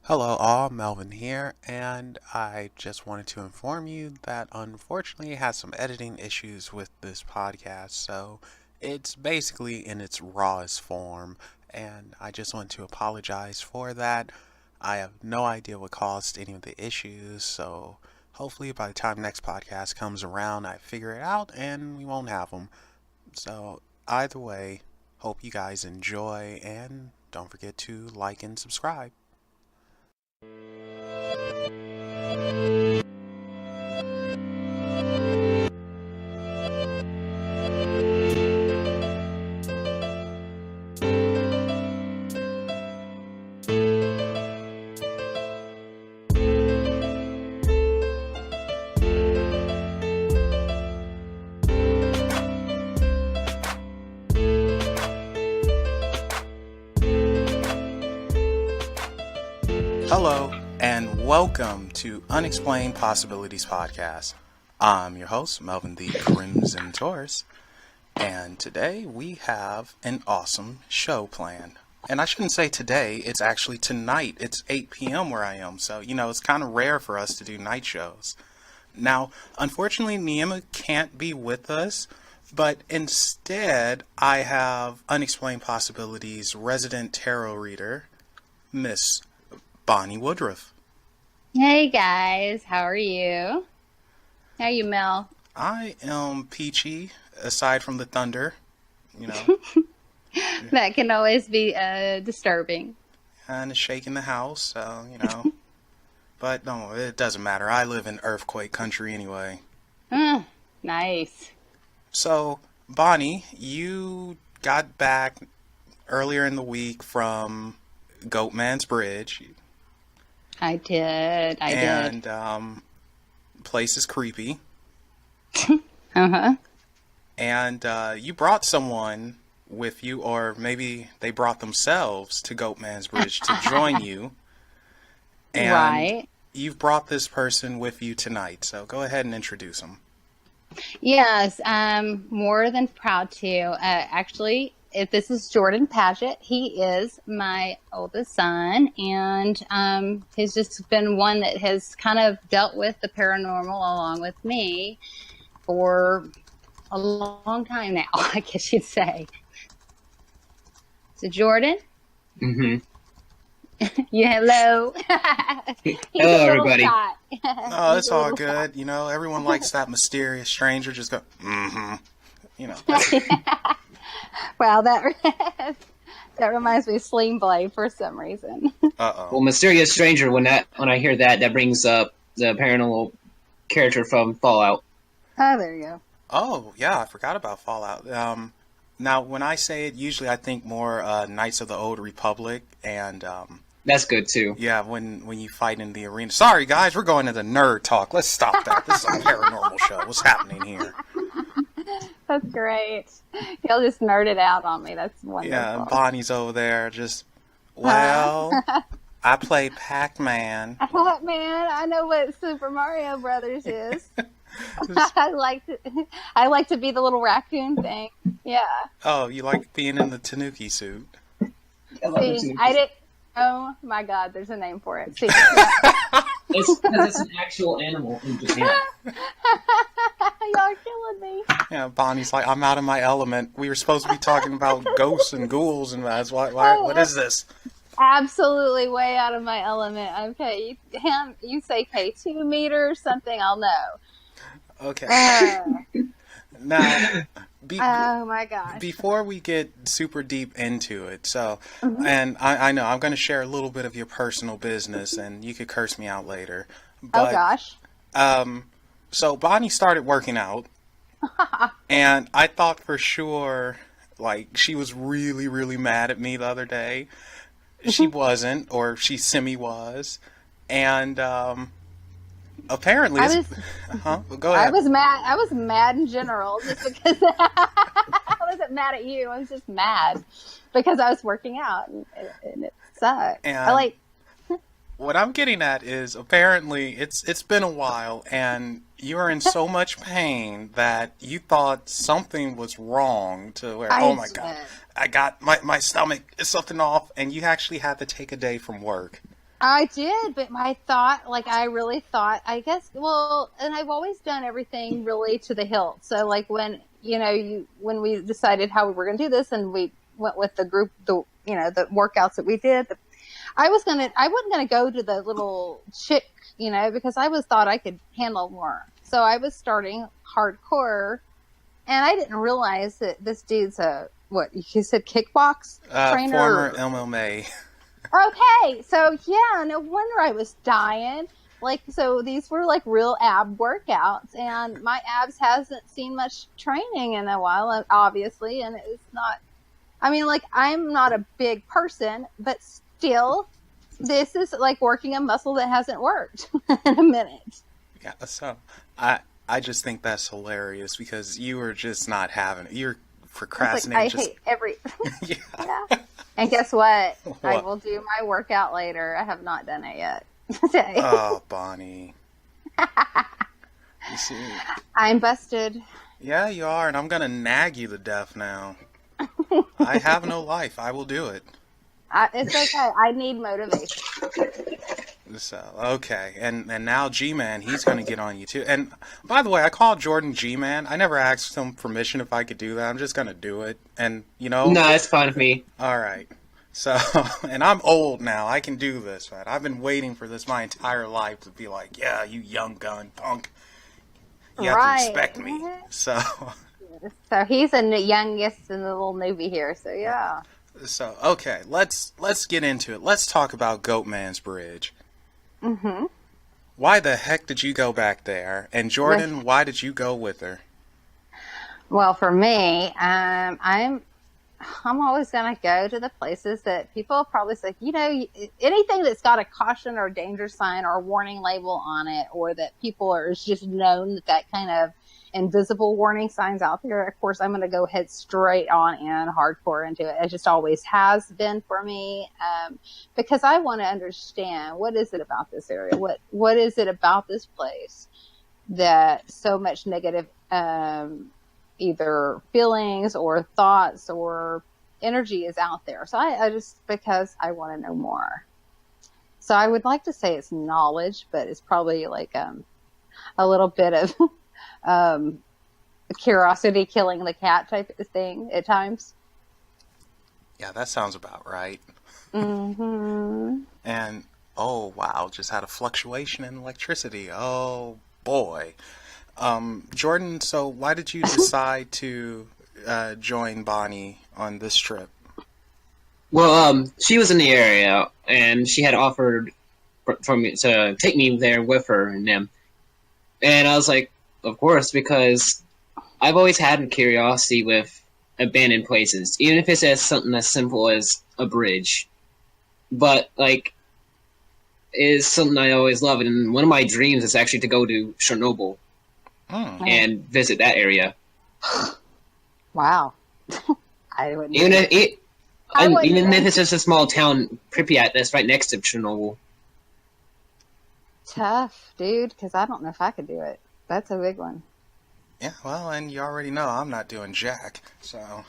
Hello all, Melvin here, and I just wanted to inform you that unfortunately I had some editing issues with this podcast, so it's basically in its rawest form, and I just want to apologize for that. I have no idea what caused any of the issues, so hopefully by the time next podcast comes around, I figure it out and we won't have them. So either way, hope you guys enjoy, and don't forget to like and subscribe. Hello, and welcome to Unexplained Possibilities Podcast. I'm your host, Melvin the Crimson Taurus, and today we have an awesome show planned. And I shouldn't say today, it's actually tonight. It's 8 p.m. where I am, so, it's kind of rare for us to do night shows. Now, unfortunately, Niema can't be with us, but instead, I have Unexplained Possibilities resident tarot reader, Miss Bonnie Woodruff. Hey guys, how are you? How are you, Mel? I am peachy, aside from the thunder, you know. That can always be disturbing. And shaking the house, But no, it doesn't matter. I live in earthquake country anyway. Nice. So, Bonnie, you got back earlier in the week from Goatmans Bridge. I did. And place is creepy. Uh-huh. And you brought someone with you, or maybe they brought themselves to Goatmans Bridge to join you. And Right. you've brought this person with you tonight, so go ahead and introduce them. Yes, I'm more than proud to. Actually, if this is Jordan Paget, he is my oldest son, and he's just been one that has kind of dealt with the paranormal along with me for a long time now, I guess you'd say. So, Jordan? Mm-hmm. Yeah, hello. He's Hello, a little everybody. shy. No, He's it's a all little good. Everyone likes that mysterious stranger just go, mm-hmm. shy. Wow, that reminds me of Sling Blade for some reason. Uh-oh. Well, mysterious stranger. When I hear that brings up the paranormal character from Fallout. Oh, there you go. Oh, yeah, I forgot about Fallout. Now, when I say it, usually I think more Knights of the Old Republic, and That's good too. yeah, when you fight in the arena. Sorry, guys, we're going into nerd talk. Let's stop that. This is a paranormal show. What's happening here? That's great. Y'all just nerded out on me. That's wonderful. Yeah, and Bonnie's over there just, well, I play Pac-Man. Man, I know what Super Mario Brothers is. I like to be the little raccoon thing. Yeah. Oh, you like being in the Tanuki suit? I love it See, too. I did. Oh my God, there's a name for it. See, It's because it's an actual animal in Japan. y'all are killing me. Yeah, Bonnie's like, I'm out of my element. We were supposed to be talking about ghosts and ghouls, and that's why what is this? Absolutely way out of my element. Okay, you say K2 meter or something, I'll know. Okay. Now, Oh my gosh. before we get super deep into it, so, Mhm. and I know I'm going to share a little bit of your personal business, and you could curse me out later. Oh But, gosh. so Bonnie started working out, and I thought for sure, like, she was really, really mad at me the other day. She wasn't, or she semi-was, and, apparently, I was Go ahead. I was mad in general just because I wasn't mad at you. I was just mad because I was working out and it sucked. And- I like What I'm getting at is apparently it's been a while and you are in so much pain that you thought something was wrong to where, oh my God, I got my stomach is something off, and you actually had to take a day from work. I did, but I really thought, I guess, well, and I've always done everything really to the hilt. So like when, when we decided how we were going to do this and we went with the group, the workouts that we did, I wasn't going to go to the little chick, because I thought I could handle more. So I was starting hardcore, and I didn't realize that this dude's what you said, kickbox trainer? Former MMA. Okay, so yeah, no wonder I was dying. So these were like real ab workouts, and my abs hasn't seen much training in a while, obviously, and it's not, I'm not a big person, but still, this is like working a muscle that hasn't worked in a minute. Yeah, so I just think that's hilarious because you were just not having it. You're procrastinating. I hate every... Yeah. Yeah. And guess what? I will do my workout later. I have not done it yet today. Oh, Bonnie. You see? I'm busted. Yeah, you are, and I'm going to nag you to death now. I have no life. I will do it. It's okay. I need motivation. So, okay. And now G-Man, he's going to get on you too. And by the way, I called Jordan G-Man. I never asked him permission if I could do that. I'm just going to do it. And, No, it's fine with me. All right. So, and I'm old now. I can do this, right? I've been waiting for this my entire life to be like, yeah, you young gun punk. You have to respect me. So he's the youngest and the little newbie here. So, yeah. So, okay, let's get into it. Let's talk about Goatmans Bridge. Mm-hmm. Why the heck did you go back there? And Jordan, why did you go with her? Well, for me, I'm always going to go to the places that people probably say, anything that's got a caution or danger sign or warning label on it, or that people are just known that kind of invisible warning signs out there. Of course, I'm going to go head straight on in hardcore into it. It just always has been for me, because I want to understand, what is it about this area? What is it about this place that so much negative, either feelings or thoughts or energy is out there? So I just, because I want to know more. So I would like to say it's knowledge, but it's probably like a little bit of curiosity killing the cat type of thing at times. Yeah, that sounds about right. Mm-hmm. And, oh, wow, just had a fluctuation in electricity. Oh, boy. Jordan, so why did you decide to join Bonnie on this trip? Well, she was in the area, and she had offered for me to take me there with her and them. And I was like, of course, because I've always had a curiosity with abandoned places, even if it's as something as simple as a bridge. But, like, it's something I always love. And one of my dreams is actually to go to Chernobyl and visit that area. Wow. I wouldn't. Even if it's just a small town, Pripyat, that's right next to Chernobyl. Tough, dude, because I don't know if I could do it. That's a big one. Yeah, well, and you already know I'm not doing jack, so.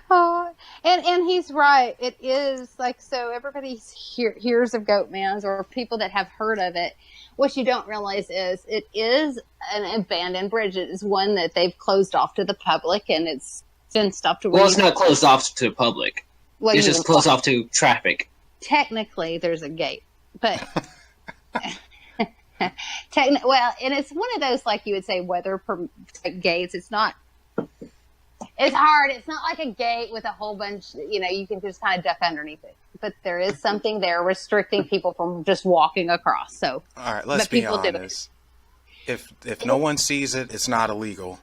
Oh, and he's right. It is like, so everybody hears of Goatmans, or people that have heard of it. What you don't realize is it is an abandoned bridge. It is one that they've closed off to the public, and it's fenced off to. Well, it's not closed off to the public. It's just closed off to traffic. Technically, there's a gate, but. Well, and it's one of those, like you would say, weather gates. It's not. It's hard. It's not like a gate with a whole bunch. You can just kind of duck underneath it. But there is something there restricting people from just walking across. So, all right, let's be honest. If no one sees it, it's not illegal.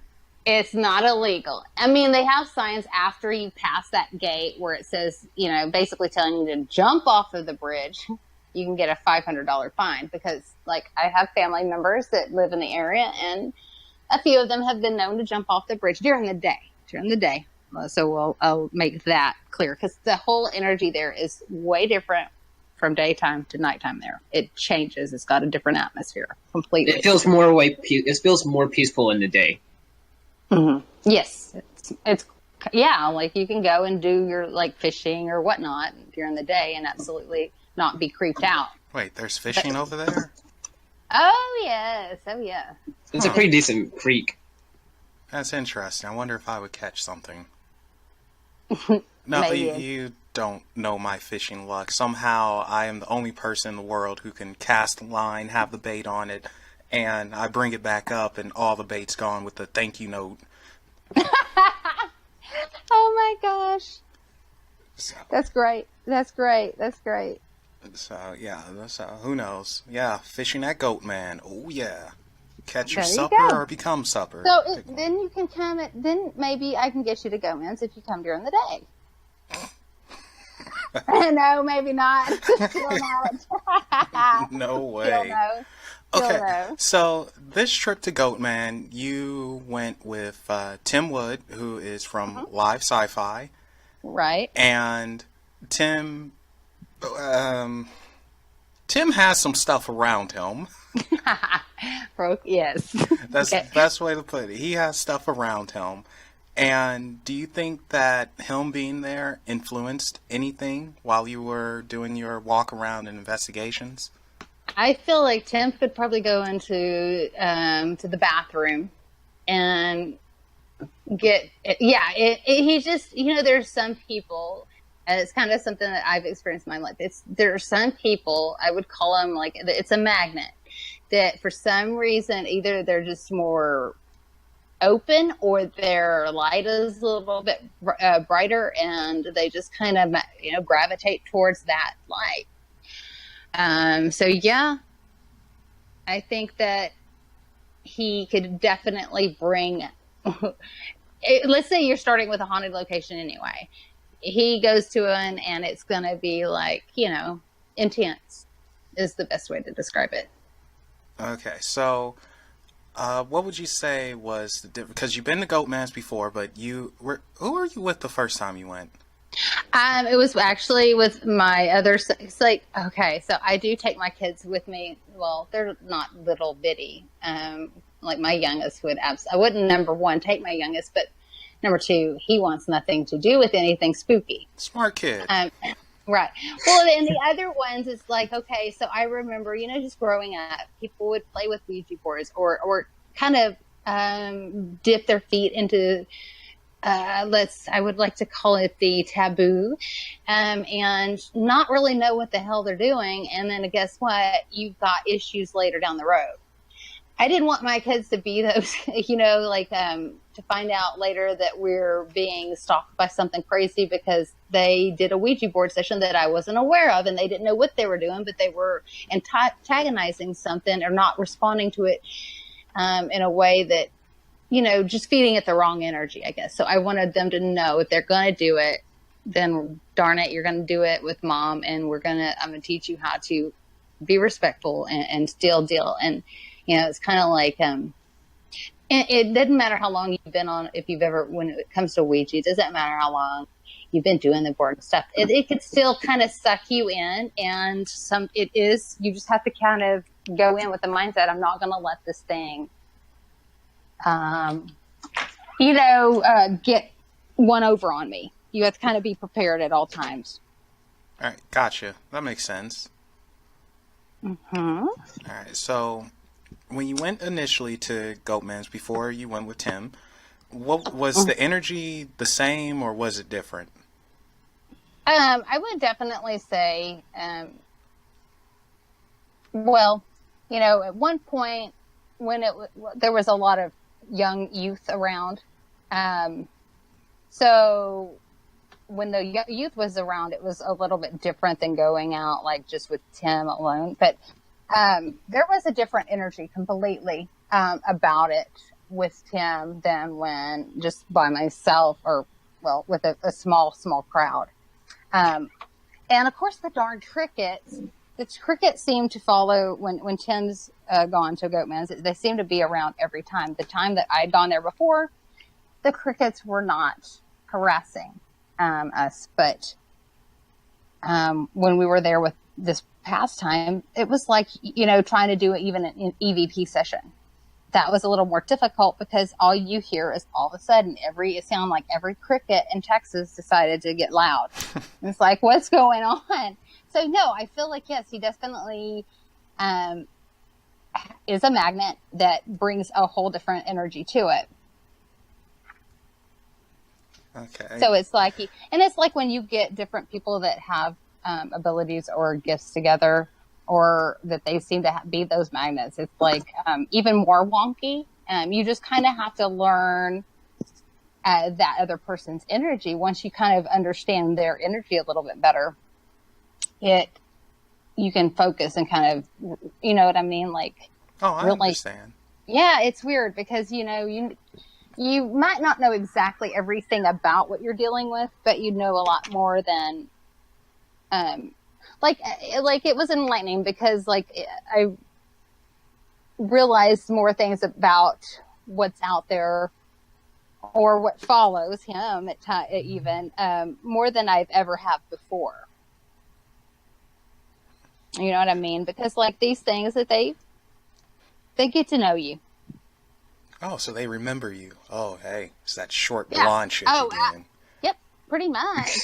It's not illegal. I mean, they have signs after you pass that gate where it says, basically telling you to jump off of the bridge. You can get a $500 fine, because, like, I have family members that live in the area, and a few of them have been known to jump off the bridge during the day. So I'll make that clear, because the whole energy there is way different from daytime to nighttime there. It changes. It's got a different atmosphere completely. It feels more peaceful in the day. Mm-hmm. Yes. It's like you can go and do your, like, fishing or whatnot during the day and absolutely not be creeped out. Wait, there's fishing over there? Oh, yes. Oh, yeah. It's a pretty decent creek. That's interesting. I wonder if I would catch something. No, Maybe. you don't know my fishing luck. Somehow I am the only person in the world who can cast a line, have the bait on it, and I bring it back up and all the bait's gone with the thank you note. Oh my gosh. So, That's great. That's great. That's great. so yeah, who knows? Yeah, fishing at Goatman. Oh yeah. Catch your There you supper go. or become supper. So then you can come then maybe I can get you to Goatmans if you come during the day. No, maybe not. Still not. No Still way. no. Still Okay, no. so this trip to Goatman, you went with Tim Wood, who is from Livescifi, Right. and Tim has some stuff around him. Broke, yes. That's Okay. the best way to put it. He has stuff around him. And do you think that him being there influenced anything while you were doing your walk around and investigations? I feel like Tim could probably go into to the bathroom and get he just there's some people, and it's kind of something that I've experienced in my life. There are some people, I would call them like it's a magnet, that for some reason either they're just more open or their light is a little bit brighter, and they just kind of gravitate towards that light. So yeah, I think that he could definitely bring let's say you're starting with a haunted location anyway. He goes to one and it's going to be like, intense is the best way to describe it. Okay, so what would you say was the difference? Because you've been to Goatman's before, but who were you with the first time you went? It was actually with my other. It's like, okay, so I do take my kids with me. Well, they're not little bitty. Like my youngest would I wouldn't, number one, take my youngest, but number two, he wants nothing to do with anything spooky. Smart kid. Right. Well, and the other ones, it's like, okay, so I remember, just growing up, people would play with Ouija boards or kind of dip their feet into, I would like to call it the taboo, and not really know what the hell they're doing. And then guess what? You've got issues later down the road. I didn't want my kids to be those, to find out later that we're being stalked by something crazy because they did a Ouija board session that I wasn't aware of, and they didn't know what they were doing, but they were antagonizing something or not responding to it in a way that, just feeding it the wrong energy, I guess. So I wanted them to know if they're going to do it, then darn it, you're going to do it with mom, and I'm going to teach you how to be respectful and still deal. And, it's kind of like, it doesn't matter how long you've been on, when it comes to Ouija, it doesn't matter how long you've been doing the board and stuff. It could still kind of suck you in, and you just have to kind of go in with the mindset, I'm not going to let this thing, get one over on me. You have to kind of be prepared at all times. All right, gotcha. That makes sense. Mm-hmm. All right, so when you went initially to Goatman's before you went with Tim, what was the energy the same or was it different? I would definitely say, at one point when there was a lot of young youth around, so when the youth was around, it was a little bit different than going out like just with Tim alone. But there was a different energy completely about it with Tim than when just by myself or, with a small crowd. And of course the darn crickets. The crickets seem to follow when Tim's gone to Goatman's. They seem to be around every time. The time that I'd gone there before, the crickets were not harassing us. But when we were there with this past time, it was like, trying to do even an EVP session. That was a little more difficult because all you hear is all of a sudden it sounded like every cricket in Texas decided to get loud. It's like, what's going on? So no, I feel like, yes, he definitely is a magnet that brings a whole different energy to it. Okay. So it's like, and it's like when you get different people that have abilities or gifts together, or that they seem to be those magnets. It's like even more wonky. You just kind of have to learn that other person's energy. Once you kind of understand their energy a little bit better, you can focus and kind of, you know what I mean? Like, oh, I really understand. Yeah, it's weird because, you know, you might not know exactly everything about what you're dealing with, but you know a lot more than, like it was enlightening because like I realized more things about what's out there or what follows him even, more than I've ever have before. You know what I mean? Because like these things that they get to know you. Oh, so they remember you. Oh, hey, it's that short Yeah. blonde chick again. Yep, pretty much.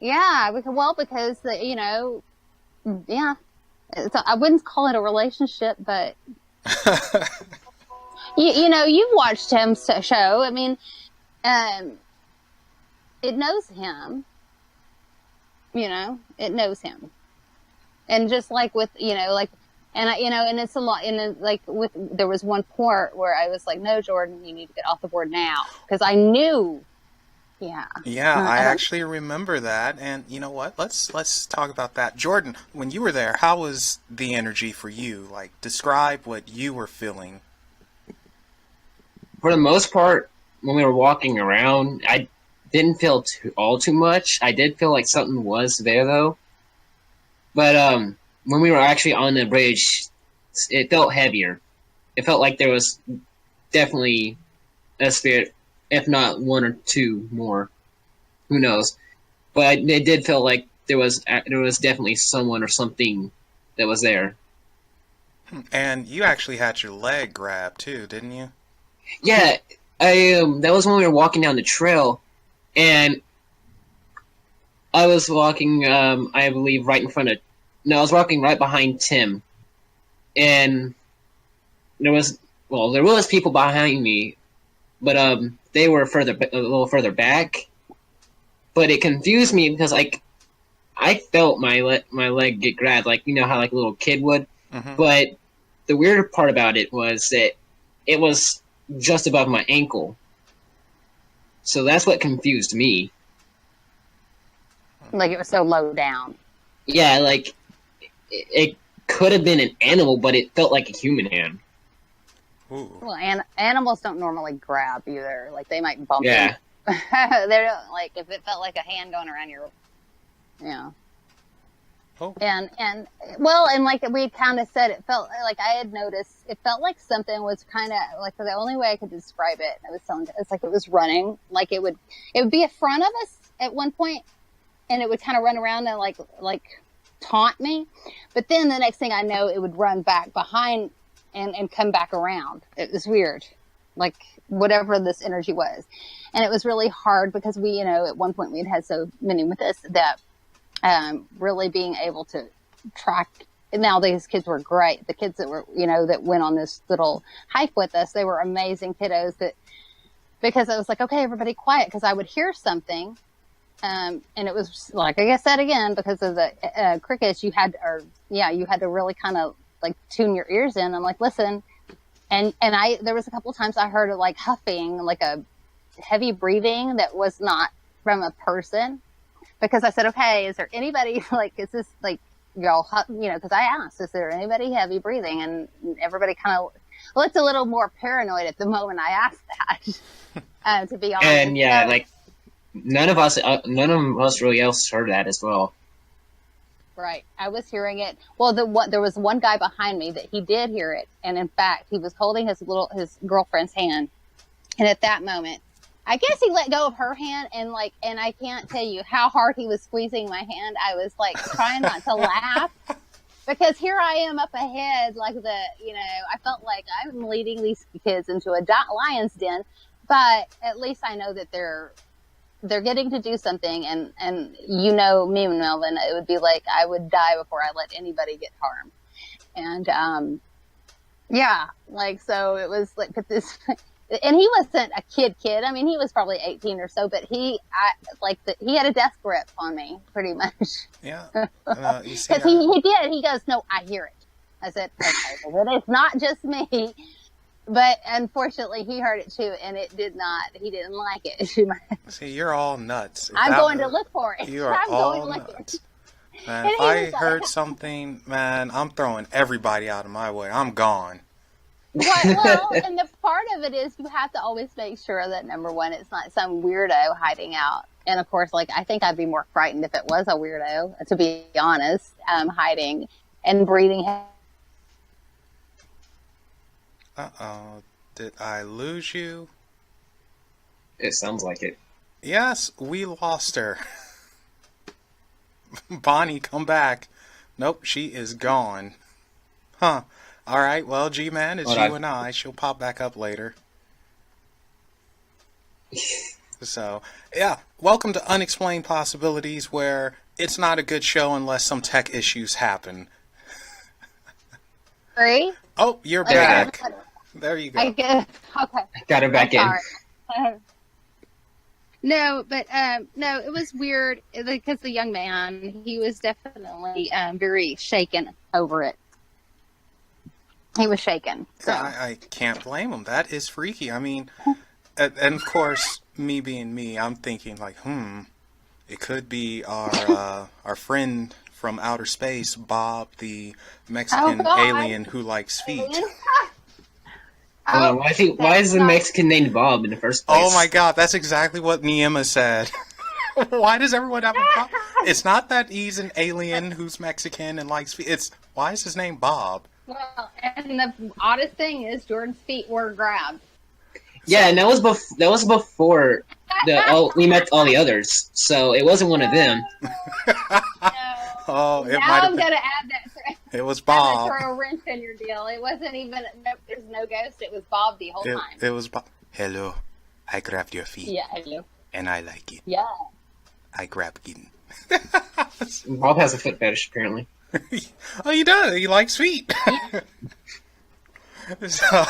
Yeah. Because you know, yeah. I wouldn't call it a relationship, but you know, you've watched him show. I mean, it knows him. You know, it knows him, and just like with, you know, like. And you know, and it's a lot. And then, like there was one part where I was like, "No, Jordan, you need to get off the board now," because I knew. Yeah. Yeah, I actually remember that. And you know what? Let's talk about that. Jordan, when you were there, how was the energy for you? Like, describe what you were feeling. For the most part, when we were walking around, I didn't feel too much. I did feel like something was there though. But when we were actually on the bridge, it felt heavier. It felt like there was definitely a spirit, if not one or two more. Who knows? But it did feel like there was definitely someone or something that was there. And you actually had your leg grabbed too, didn't you? Yeah, that was when we were walking down the trail, and I was walking, I believe, right in front of. No, I was walking right behind Tim, and there was people behind me, but they were a little further back. But it confused me because I felt my leg get grabbed, like you know how like a little kid would. Mm-hmm. But the weird part about it was that it was just above my ankle, so that's what confused me. Like it was so low down. Yeah, like it could have been an animal, but it felt like a human hand. Ooh. Well, animals don't normally grab either. Like they might bump. Yeah. They don't, like if it felt like a hand going around your, you know. Oh. And well, and like we kind of said, it felt like I had noticed. It felt like something was kind of like the only way I could describe it. I was telling it's like it was running. Like it would be in front of us at one point, and it would kind of run around and like taunt me. But then the next thing I know, it would run back behind and come back around. It was weird, like whatever this energy was. And it was really hard because we, you know, at one point we had so many with us that really being able to track. Now these kids were great. The kids that were, you know, that went on this little hike with us, they were amazing kiddos. Because I was like, okay, everybody quiet, because I would hear something. And it was like I said again, because of the crickets, you had to really kind of like tune your ears in. I'm like, listen, and there was a couple of times I heard like huffing, like a heavy breathing that was not from a person, because I said, okay, is there anybody like, is this like y'all, you know, because I asked, is there anybody heavy breathing, and everybody kind of looked a little more paranoid at the moment I asked that, to be honest. And yeah, like. None of us really else heard that as well. Right. I was hearing it. Well, there was one guy behind me that he did hear it. And in fact, he was holding his girlfriend's hand. And at that moment, I guess he let go of her hand, and I can't tell you how hard he was squeezing my hand. I was like trying not to laugh, because here I am up ahead, like I felt like I'm leading these kids into a lion's den, but at least I know that they're they're getting to do something, and you know me and Melvin, it would be like I would die before I let anybody get harmed. And yeah, like, so it was like, but this, and he wasn't a kid. I mean, he was probably 18 or so, but he had a death grip on me pretty much. Yeah. You see, Because he did. He goes, "No, I hear it." I said, "Okay, well, it's not just me." But unfortunately, he heard it too, and it did not. He didn't like it too much. see, you're all nuts. I'm going to look for it. You are I'm all going to look nuts. for it. Man, And if he I was like- heard something, man, I'm throwing everybody out of my way. I'm gone. Well, and the part of it is you have to always make sure that, number one, it's not some weirdo hiding out. And of course, like, I think I'd be more frightened if it was a weirdo, to be honest, hiding and breathing. Uh-oh. Did I lose you? It sounds like it. Yes, we lost her. Bonnie, come back. Nope, she is gone. Huh. All right, well, G-Man, it's you and I. She'll pop back up later. So, yeah, welcome to Unexplained Possibilities, where it's not a good show unless some tech issues happen. Sorry? Oh, you're back. There you go. I guess, okay. Got her back in. No, but no, it was weird because the young man, he was definitely very shaken over it. He was shaken. So. I can't blame him. That is freaky. I mean, and of course, me being me, I'm thinking like, it could be our friend from outer space, Bob, the Mexican alien who likes feet. Why is the Mexican named Bob in the first place? Oh my God, that's exactly what Niema said. Why does everyone have a problem? It's not that he's an alien who's Mexican and likes feet. It's, why is his name Bob? Well, and the oddest thing is Jordan's feet were grabbed. Yeah, and that was before we met all the others, so it wasn't one of them. Oh, it now might have I'm been. gonna add that. It was Bob. Throw a wrench in your deal. It wasn't even. There's no ghost. It was Bob the whole time. It was Bob. Hello, I grabbed your feet. Yeah, hello. And I like it. Yeah. I grabbed it. Bob has a foot fetish, apparently. Oh, he does. He likes feet. So,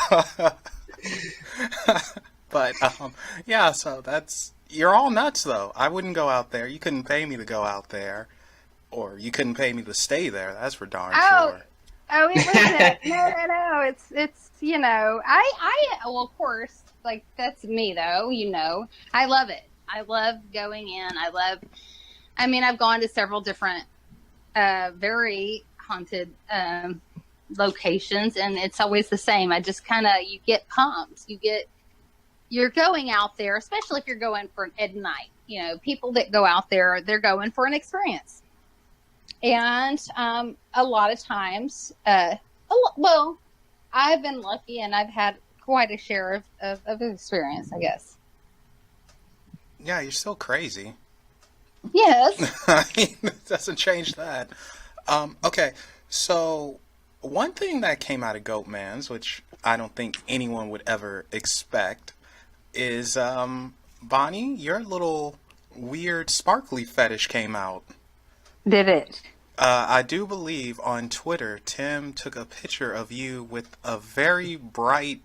but yeah. So that's, you're all nuts though. I wouldn't go out there. You couldn't pay me to go out there, or you couldn't pay me to stay there. That's for darn sure. Oh, it wasn't. No. It's you know, well, of course, like, that's me though. You know, I love it. I love going in. I mean, I've gone to several different, very haunted locations, and it's always the same. I just kind of, you get pumped. You're going out there, especially if you're going for at night. You know, people that go out there, they're going for an experience. And a lot of times, well, I've been lucky, and I've had quite a share of experience, I guess. Yeah, you're still crazy. Yes. I mean, it doesn't change that. Okay, so one thing that came out of Goatmans, which I don't think anyone would ever expect, is Bonnie, your little weird sparkly fetish came out. Did it? I do believe on Twitter, Tim took a picture of you with a very bright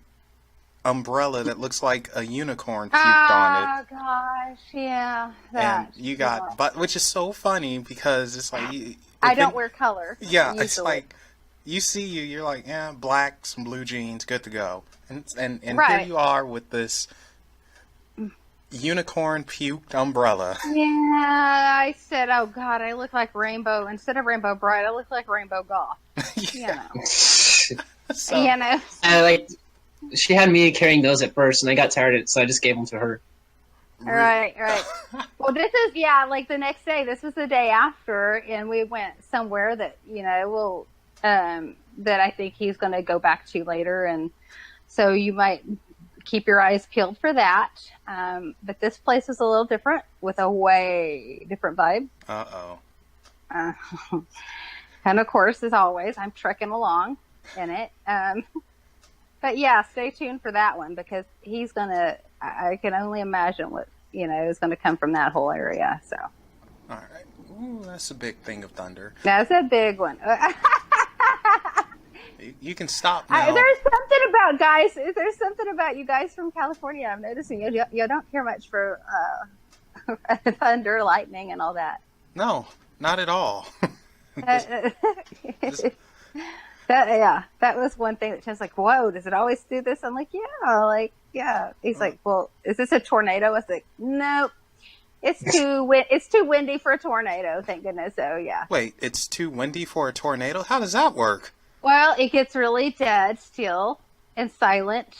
umbrella that looks like a unicorn puked on it. Oh gosh, yeah. And you got, but which is so funny because it's like I don't wear color. Yeah, usually. It's like you see you're like, yeah, black, some blue jeans, good to go. And right. Here you are with this unicorn puked umbrella. Yeah, I said, oh God, I look like Rainbow. Instead of Rainbow Bright, I look like Rainbow Goth. Yeah. You know. So, you know. She had me carrying those at first, and I got tired of it, so I just gave them to her. Right. Well, this is, like the next day. This was the day after, and we went somewhere that, that I think he's going to go back to later. And so you might keep your eyes peeled for that. But this place is a little different with a way different vibe. Uh-oh. And of course, as always, I'm trekking along in it. But yeah, stay tuned for that one because he's gonna. I can only imagine what is going to come from that whole area. So. All right. Ooh, that's a big thing of thunder. That's a big one. You can stop now. There's something about guys. There's something about you guys from California. I'm noticing you don't care much for thunder, lightning, and all that. No, not at all. That was one thing that Tim's like, whoa, does it always do this? I'm like, yeah. He's like, well, is this a tornado? I was like, nope. It's too windy for a tornado, thank goodness. So yeah. Wait, it's too windy for a tornado? How does that work? Well, it gets really dead still and silent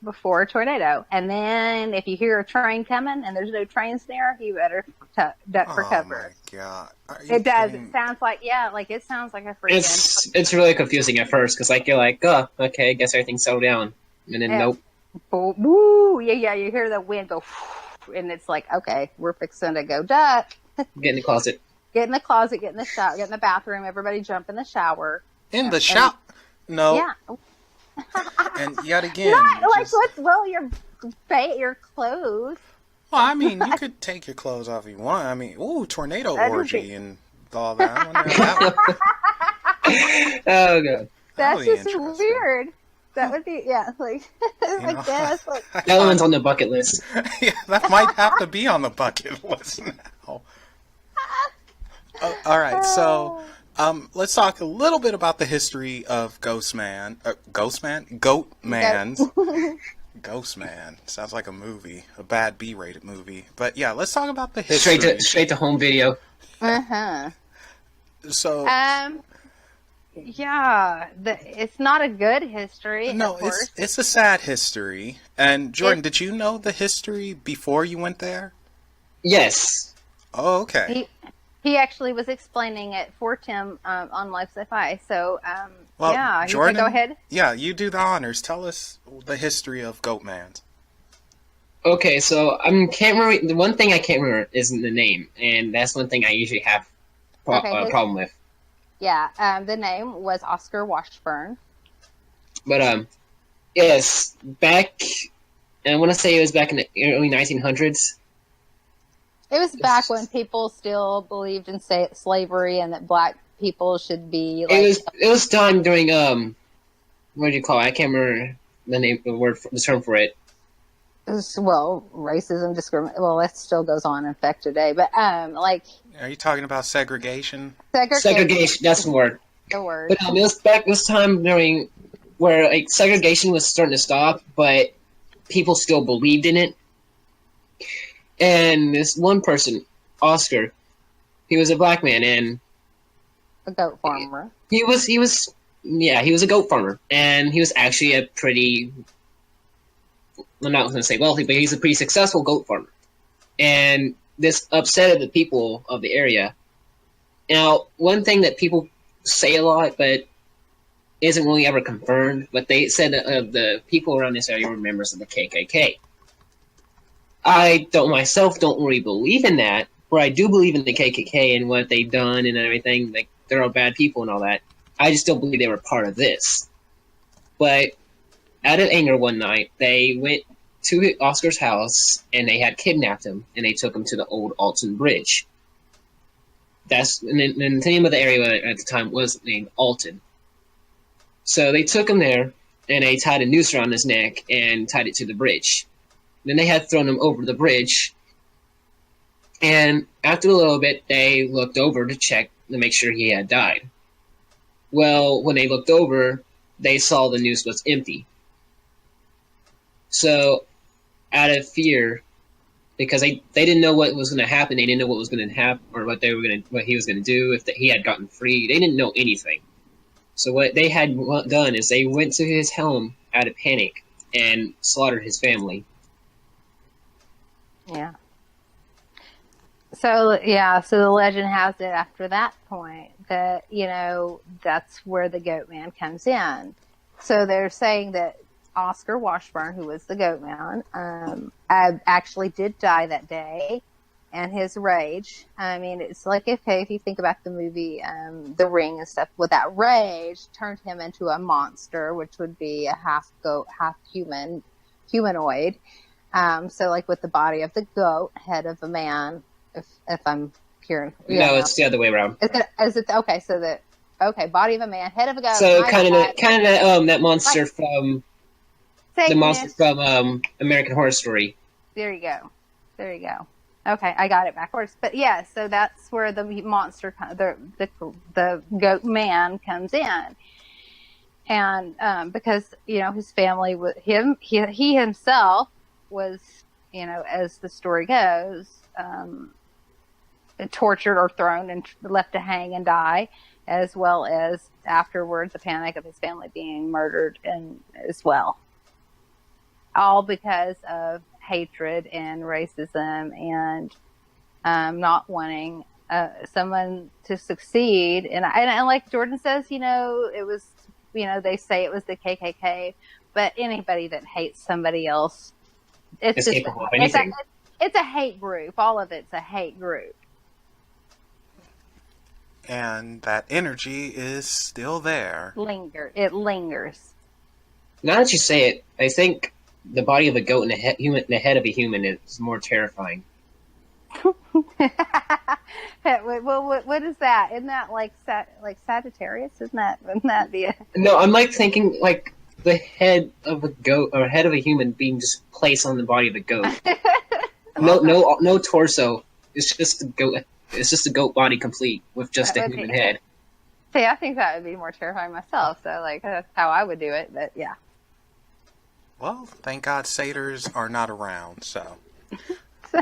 before a tornado. And then if you hear a train coming and there's no trains there, you better duck for cover. Oh my God. It does. It sounds like, it sounds like a freaking... It's really confusing at first because you're like, oh, okay, I guess everything's settled down. And then nope. Woo! Yeah, you hear the wind go, and it's like, okay, we're fixing to go duck. Get in the closet. Get in the closet, get in the shower, get in the bathroom, everybody jump in the shower. In the shower? No. Yeah. And yet again. Not like, let's roll your clothes. Well, I mean, you could take your clothes off if you want. I mean, tornado orgy and all that. I wonder how that would... Oh, God. That's just weird. That would be, like this. Like... That one's on the bucket list. Yeah, that might have to be on the bucket list now. All right, so let's talk a little bit about the history of Goatman. Goatman. Sounds like a movie, a bad B-rated movie. But yeah, let's talk about the history. Straight to home video. So. Yeah, it's not a good history. No, it's a sad history. And Jordan, did you know the history before you went there? Yes. Oh, okay. He actually was explaining it for Tim on Livescifi. So, well, Jordan, you can go ahead. Yeah, you do the honors. Tell us the history of Goatmans. Okay, so I can't remember. The one thing I can't remember is the name, and that's one thing I usually have a problem with. Yeah, the name was Oscar Washburn. But, yes, back, I want to say it was back in the early 1900s. It was back when people still believed in slavery and that black people should be like... It was done during, what do you call it? I can't remember the term for it. Racism, discrimination. Well, that still goes on in effect today. But, Are you talking about segregation? Segregation, that's the word. The word. But it was back this time during where segregation was starting to stop, but people still believed in it. And this one person, Oscar, he was a black man, and a goat farmer. He was a goat farmer, and he was actually a pretty... I'm not going to say wealthy, but he's a pretty successful goat farmer. And this upset the people of the area. Now, one thing that people say a lot, but isn't really ever confirmed, but they said that the people around this area were members of the KKK. I don't really believe in that, but I do believe in the KKK and what they've done and everything. Like, they're all bad people and all that. I just don't believe they were part of this. But out of anger one night, they went to Oscar's house and they had kidnapped him and they took him to the old Alton Bridge. And the name of the area at the time was named Alton. So they took him there and they tied a noose around his neck and tied it to the bridge. Then they had thrown him over the bridge. And after a little bit, they looked over to make sure he had died. Well, when they looked over, they saw the noose was empty. So, out of fear, because they didn't know what was going to happen, they didn't know what was going to happen or what he was going to do if he had gotten free. They didn't know anything. So what they had done is they went to his home out of panic and slaughtered his family. Yeah. So the legend has it after that point that, that's where the Goatman comes in. So they're saying that Oscar Washburn, who was the Goatman, actually did die that day, and his rage. I mean, it's like if you think about the movie The Ring and stuff, with that rage turned him into a monster, which would be a half goat, half humanoid. So like with the body of the goat, head of a man. If I'm hearing, No, it's the other way around. Is it okay? So body of a man, head of a goat. So kind of that monster from Satanist. American Horror Story. There you go. Okay, I got it backwards. But yeah, so that's where the monster, the goat man comes in. And because, his family, he himself was, as the story goes, tortured or thrown and left to hang and die, as well as afterwards the panic of his family being murdered and as well. All because of hatred and racism and not wanting someone to succeed. And like Jordan says, it was, they say it was the KKK, but anybody that hates somebody else, it's capable of anything. It's a hate group. All of it's a hate group. And that energy is still there. It lingers. Now that you say it, I think the body of a goat and the head of a human is more terrifying. Well, what is that? Isn't that like Sagittarius? Wouldn't that be it? No, I'm like thinking like the head of a goat or head of a human being just placed on the body of a goat. No torso. It's just a goat. It's just a goat body complete with just a human head. See, I think that would be more terrifying myself. So like that's how I would do it. But yeah. Well, thank God satyrs are not around. So. See,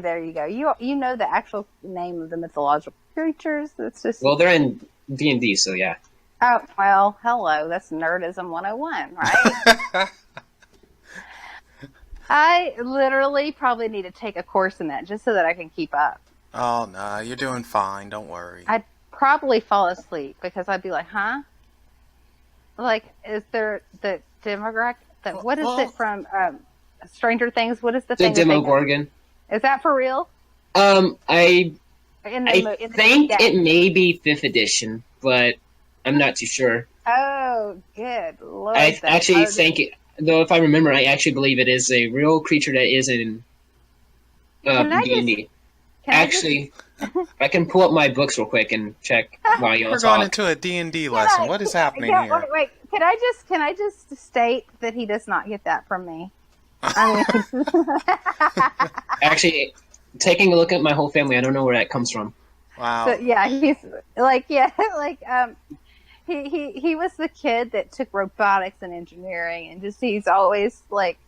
there you go. You know the actual name of the mythological creatures. It's just they're in D&D, so yeah. Oh well, hello. That's nerdism 101, right? I literally probably need to take a course in that just so that I can keep up. Oh no, you're doing fine. Don't worry. I'd probably fall asleep because I'd be like, huh? Like, is there the demographic? What is it from Stranger Things? What is the thing? The Demogorgon. Is that for real? I think it may be 5th edition, but I'm not too sure. Oh, good Lord. I actually think it, though, if I remember, I actually believe it is a real creature that is in D&D. Actually, I can pull up my books real quick and check while y'all talk. We're going into a D&D lesson. What is happening here? Wait. Can I just state that he does not get that from me? I mean, actually, taking a look at my whole family, I don't know where that comes from. Wow. So, yeah, he's like, he was the kid that took robotics and engineering, and just he's always like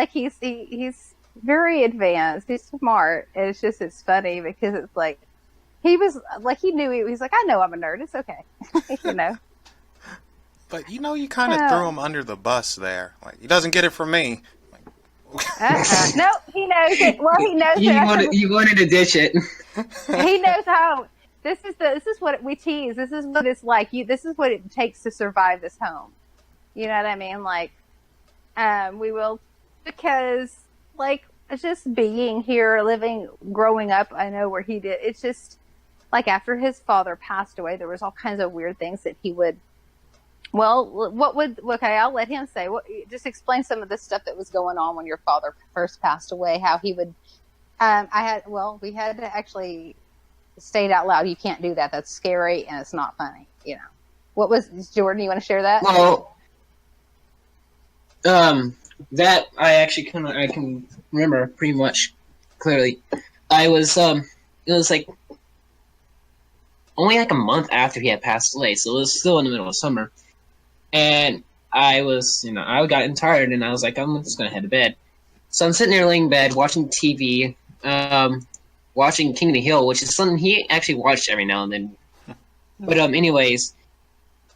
he's very advanced. He's smart. And it's funny because it's like he was like he knew he's like, I know I'm a nerd. It's okay, But you kind of threw him under the bus there. Like he doesn't get it from me. No, he knows it. Well, he knows it. You wanted to ditch it. He knows how. This is what we tease. This is what it's like. This is what it takes to survive this home. You know what I mean? Like, we will, because like just being here, growing up. I know where he did. It's just like after his father passed away, there was all kinds of weird things that he would. Well, okay, I'll let him say. Just explain some of the stuff that was going on when your father first passed away. How he would. We had to actually state out loud. You can't do that. That's scary and it's not funny. What was Jordan? You want to share that? Well, that I can remember pretty much clearly. I was it was like only like a month after he had passed away, so it was still in the middle of summer. And I was, I gotten tired, and I was like, I'm just gonna head to bed. So I'm sitting there laying in bed, watching TV, watching King of the Hill, which is something he actually watched every now and then. But anyways,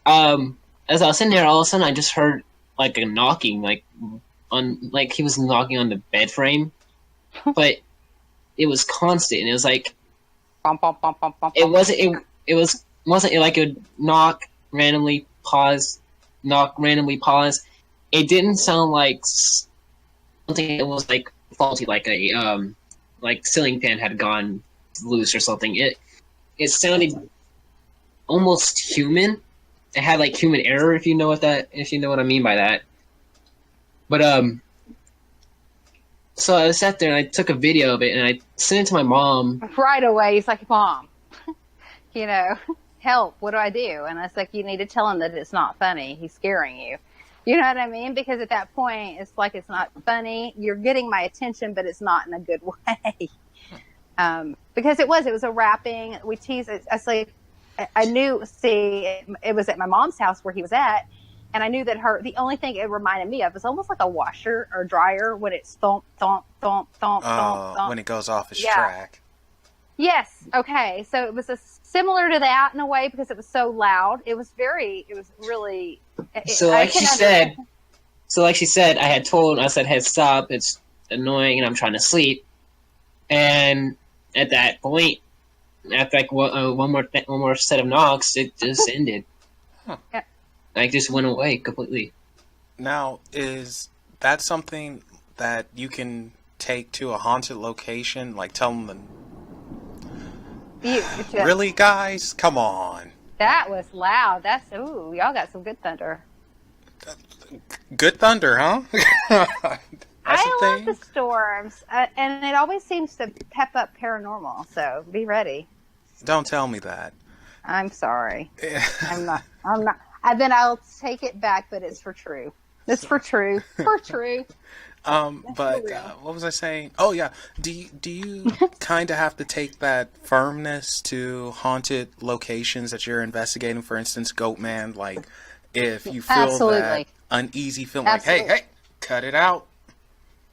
as I was sitting there, all of a sudden I just heard like a knocking, like he was knocking on the bed frame, but it was constant, and it was like it wasn't like it would knock randomly, pause. Knock randomly, pause. It didn't sound like something that was like faulty, like a like ceiling fan had gone loose or something. It sounded almost human. It had like human error, if you know what I mean by that. But so I sat there and I took a video of it and I sent it to my mom. Right away, he's like, Mom, help, what do I do? And I was like, you need to tell him that it's not funny. He's scaring you. You know what I mean? Because at that point, it's like, it's not funny. You're getting my attention, but it's not in a good way. Because it was a rapping. We teased it. I was like, I knew, it was at my mom's house where he was at. And I knew that the only thing it reminded me of was almost like a washer or dryer when it's thump, thump, thump, thump, thump, thump. When it goes off its track. Yes. Okay. So it was similar to that in a way because it was so loud. It was really. Like she said, I said, hey, stop. It's annoying and I'm trying to sleep. And at that point, after like one more set of knocks, it just ended. Huh. Yeah. Like, just went away completely. Now, is that something that you can take to a haunted location? Like, tell them really, guys? Come on. That was loud. Y'all got some good thunder. Good thunder, huh? I love the storms, and it always seems to pep up paranormal, so be ready. Don't tell me that. I'm sorry. I'm not. And then I'll take it back, but it's for true. It's for true. For true. But what was I saying? Oh yeah. Do you kind of have to take that firmness to haunted locations that you're investigating? For instance, Goatman. Like, if you feel that uneasy feeling, like, hey, cut it out.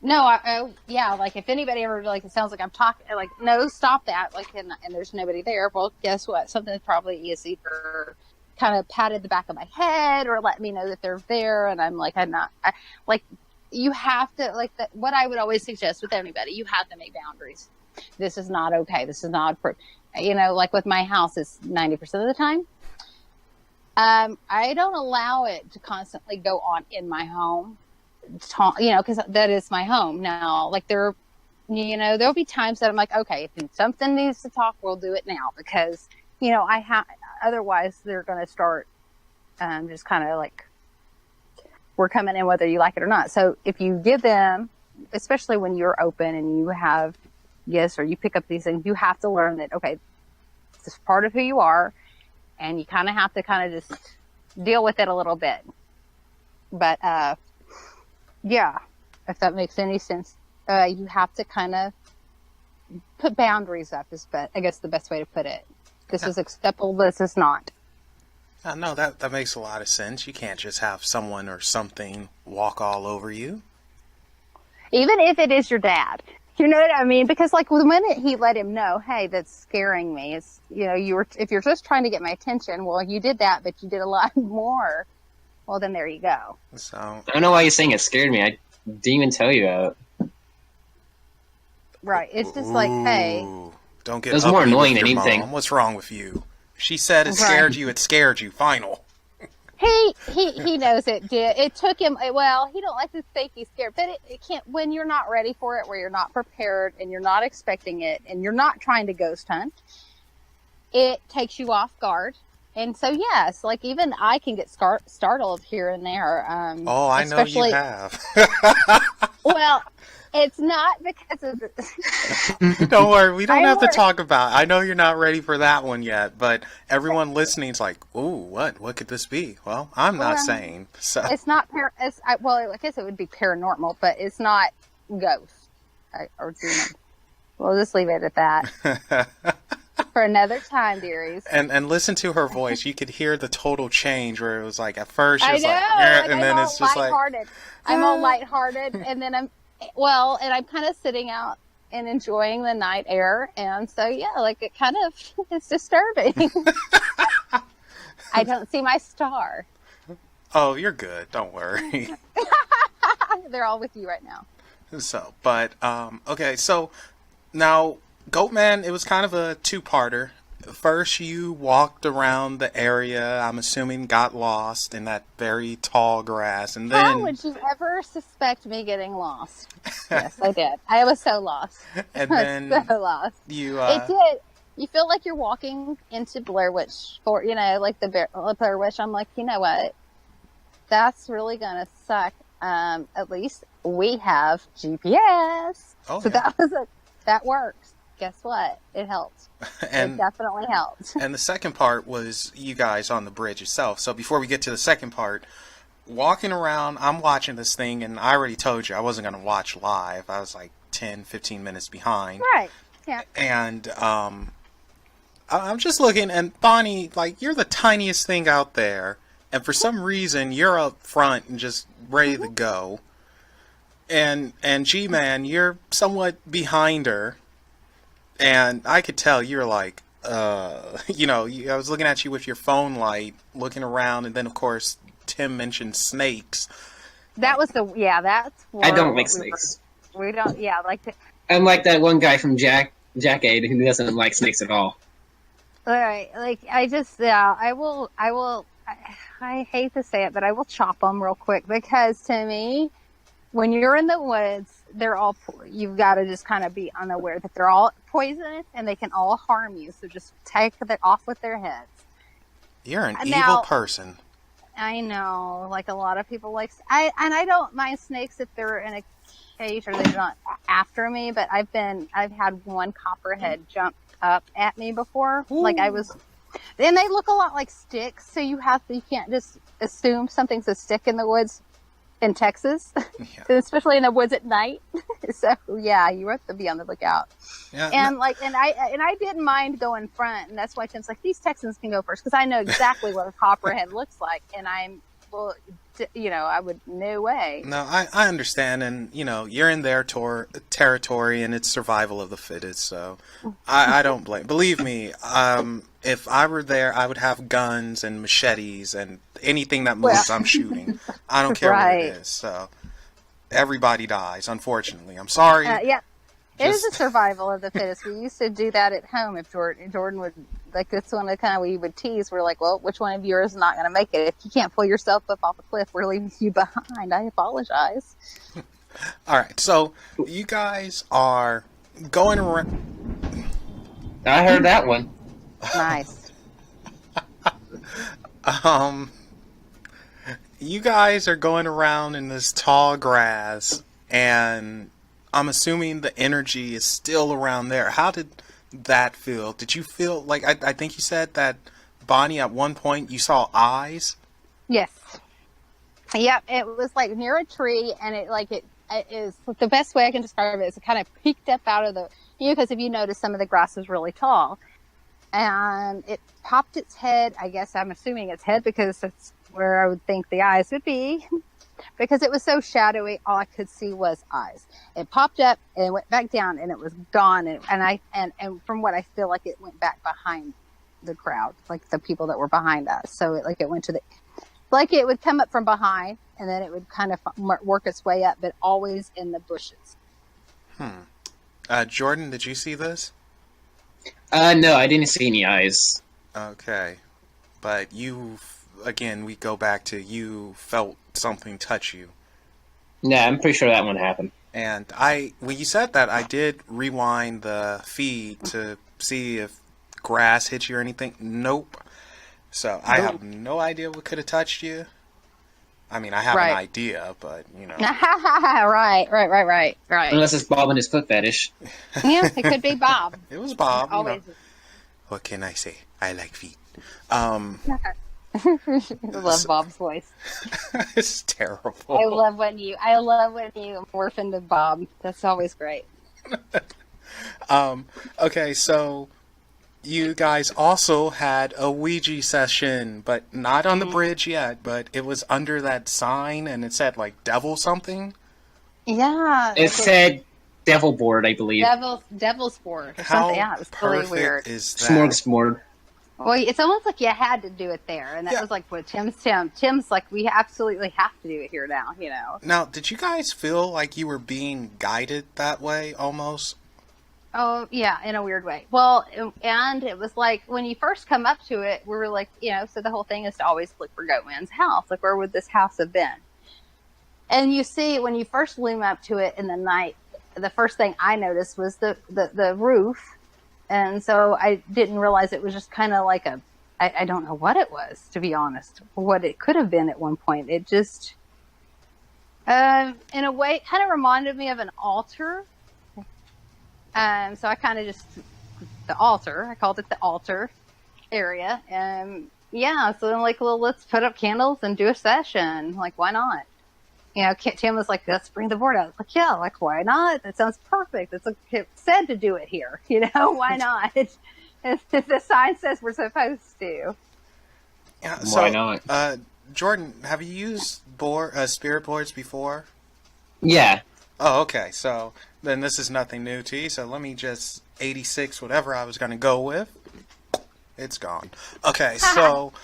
No, yeah. Like, if anybody ever like, it sounds like I'm talking. Like, no, stop that. Like, and there's nobody there. Well, guess what? Something probably is either kind of patted the back of my head or let me know that they're there, and I'm like, you have to, like, what I would always suggest with anybody, you have to make boundaries. This is not okay. This is not approved. Like with my house, it's 90% of the time. I don't allow it to constantly go on in my home, because that is my home now. Like, there'll be times that I'm like, okay, if something needs to talk, we'll do it now, because otherwise they're going to start just kind of like, we're coming in whether you like it or not. So if you give them, especially when you're open and you have guests or you pick up these things, you have to learn that, okay, this is part of who you are, and you kind of have to just deal with it a little bit. But yeah, if that makes any sense, you have to kind of put boundaries up is, I guess, the best way to put it. This is acceptable, this is not. No, that makes a lot of sense. You can't just have someone or something walk all over you. Even if it is your dad. You know what I mean? Because, like, the minute he let him know, hey, that's scaring me, it's, if you're just trying to get my attention, well, you did that, but you did a lot more. Well, then there you go. So I don't know why you're saying it scared me. I didn't even tell you that. Right. It's just like, hey. Don't get it was more annoying than anything. Mom. What's wrong with you? She said it scared you. It scared you. Final. He knows it did. It took him. Well, he don't like to think he's scared, but it can't. When you're not ready for it, where you're not prepared, and you're not expecting it, and you're not trying to ghost hunt, it takes you off guard. And so, yes, like, even I can get startled here and there. I know you have. Well, it's not because of the... Don't worry, we don't have to talk about it. I know you're not ready for that one yet, but everyone listening is like, ooh, what could this be? Well, I'm not saying. So. It's not, I guess it would be paranormal, but it's not ghost or demon. We'll just leave it at that. For another time, dearies. And listen to her voice. You could hear the total change where it was like, at first she was and then it's just like... I'm all lighthearted, and then I'm kind of sitting out and enjoying the night air, and so, yeah, like, it kind of, it's disturbing. I don't see my star. Oh, you're good. Don't worry. They're all with you right now. So, but, okay, so now... Goatman, it was kind of a two-parter. First, you walked around the area, I'm assuming got lost in that very tall grass, and then... How would you ever suspect me getting lost? Yes, I did. I was so lost. And then... so lost. It did. You feel like you're walking into Blair Witch, like the Blair Witch. I'm like, you know what? That's really going to suck. at least we have GPS. Oh, so yeah. that works. Guess what? It helped. It definitely helped. And the second part was you guys on the bridge itself. So before we get to the second part, walking around, I'm watching this thing, and I already told you I wasn't going to watch live. I was like 10, 15 minutes behind. Right. Yeah. And I'm just looking, and Bonnie, like, you're the tiniest thing out there, and for some reason you're up front and just ready to go. And G-Man, you're somewhat behind her, and I could tell you're like, I was looking at you with your phone light, looking around, and then of course Tim mentioned snakes. That's I don't like snakes. We don't, I'm like that one guy from Jackade who doesn't like snakes at all. all right, I hate to say it, but I will chop them real quick, because to me, when you're in the woods, you've got to just kind of be unaware that they're all poisonous and they can all harm you. So just take it off with their heads. You're an evil person. I know, like a lot of people I don't mind snakes if they're in a cage or they're not after me, but I've had one copperhead jump up at me before. Ooh. And they look a lot like sticks, so you can't just assume something's a stick in the woods in Texas, Yeah. especially in the woods at night. So yeah, you have to be on the lookout. Yeah, And I didn't mind going front, and that's why Tim's like, these Texans can go first, because I know exactly what a copperhead looks like, and I would, no way. No, I understand, and you're in their territory, and it's survival of the fittest. So I don't blame. Believe me, if I were there, I would have guns and machetes and anything that moves. I'm shooting. I don't care what it is. So everybody dies, unfortunately. I'm sorry. Yeah. It is a survival of the fittest. We used to do that at home. If Jordan would, like, that's one of the kind of we would tease. We're like, well, which one of you is not going to make it? If you can't pull yourself up off a cliff, we're leaving you behind. I apologize. All right, so you guys are going around. I heard that one. Nice. You guys are going around in this tall grass, and I'm assuming the energy is still around there. How did that feel? Did you feel like, I think you said that, Bonnie, at one point you saw eyes? Yes. Yep. It was like near a tree, and it is the best way I can describe it is it kind of peeked up out of because if you notice, some of the grass is really tall, and it popped its head. I guess I'm assuming its head, because that's where I would think the eyes would be. Because it was so shadowy, all I could see was eyes. It popped up and it went back down, and it was gone. And from what I feel like, it went back behind the crowd, like the people that were behind us. So it went to it would come up from behind, and then it would kind of work its way up, but always in the bushes. Jordan, did you see this? No, I didn't see any eyes. Okay, but again, we go back to you felt something touch you. Yeah, I'm pretty sure that one happened. And when you said that, I did rewind the feed to see if grass hit you or anything. Nope. So I have no idea what could have touched you. I mean, I have an idea, but Right. Unless it's Bob and his foot fetish. Yeah, it could be Bob. It was Bob. Always. What can I say? I like feet. I love Bob's voice. It's terrible. I love when you morph into Bob. That's always great. Okay, so you guys also had a Ouija session, but not on the bridge yet, but it was under that sign, and it said, like, devil something? Yeah. It said devil board, I believe. Devil's board. Or How something. Yeah, it was really weird. Is that? Smorgasbord. Well, it's almost like you had to do it there, and that was like what Tim's like, we absolutely have to do it here now, Now, did you guys feel like you were being guided that way, almost? Oh, yeah, in a weird way. Well, and it was like, when you first come up to it, we were like, so the whole thing is to always look for Goatman's house. Like, where would this house have been? And you see, when you first loom up to it in the night, the first thing I noticed was the roof. And so I didn't realize it was just kind of like I don't know what it was, to be honest, what it could have been at one point. It just, In a way, it kind of reminded me of an altar. So I kind of just, the altar, I called it the altar area. Yeah, so then like, well, let's put up candles and do a session. Like, why not? You know, Tim was like, let's bring the board out. I was like, yeah, like, why not? That sounds perfect. It said to do it here. You know, why not? The sign says we're supposed to. Yeah, Why not? Jordan, have you used spirit boards before? Yeah. Oh, okay. So then this is nothing new to you. So let me just 86 whatever I was going to go with. It's gone. Okay, so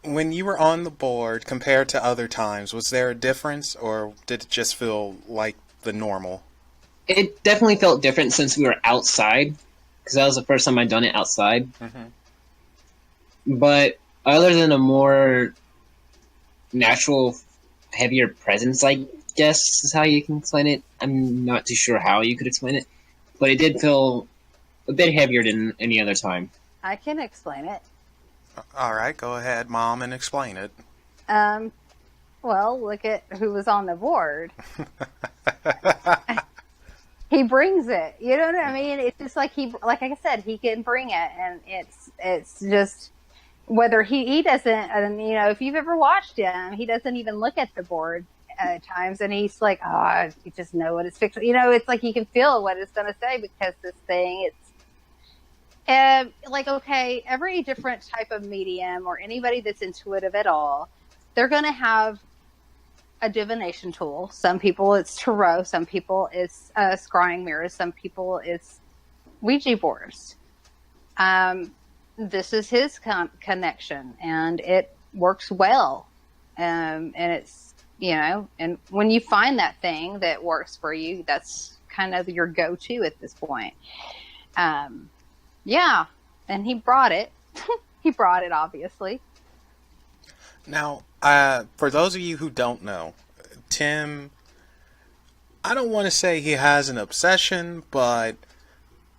when you were on the board compared to other times, was there a difference or did it just feel like the normal? It definitely felt different since we were outside, because that was the first time I'd done it outside. Mm-hmm. But other than a more natural, heavier presence, I guess is how you can explain it. I'm not too sure how you could explain it, but it did feel a bit heavier than any other time. I can explain it. All right, go ahead, Mom, and explain it. Well, look at who was on the board. He brings it. You know what I mean? It's just like like I said, he can bring it, and it's just whether he doesn't. And you know, if you've ever watched him, he doesn't even look at the board at times, and he's like, "Oh, you just know what it's fixing." You know, it's like you can feel what it's going to say because this thing, like, okay, every different type of medium or anybody that's intuitive at all, they're going to have a divination tool. Some people it's tarot, some people it's scrying mirrors, some people it's Ouija boards. This is his connection, and it works well. And it's, you know, and when you find that thing that works for you, that's kind of your go-to at this point. Yeah, and he brought it. He brought it, obviously. Now, for those of you who don't know, Tim, I don't want to say he has an obsession, but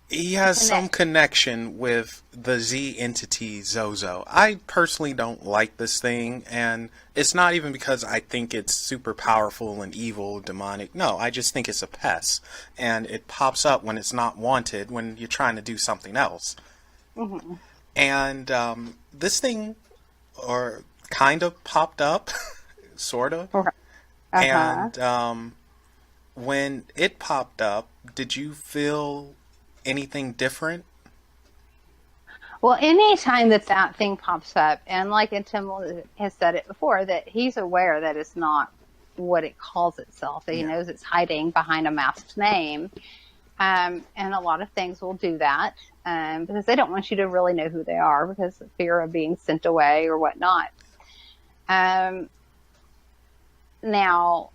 he has some connection with the Z entity Zozo. I personally don't like this thing, and it's not even because I think it's super powerful and evil, demonic. No, I just think it's a pest, and it pops up when it's not wanted, when you're trying to do something else. Mm-hmm. And this thing, or kind of popped up, sort of. Uh-huh. And when it popped up, did you feel anything different? Well, anytime that thing pops up, and like Tim has said it before, that he's aware that it's not what it calls itself. That he knows it's hiding behind a masked name. And a lot of things will do that because they don't want you to really know who they are because of fear of being sent away or whatnot. Now,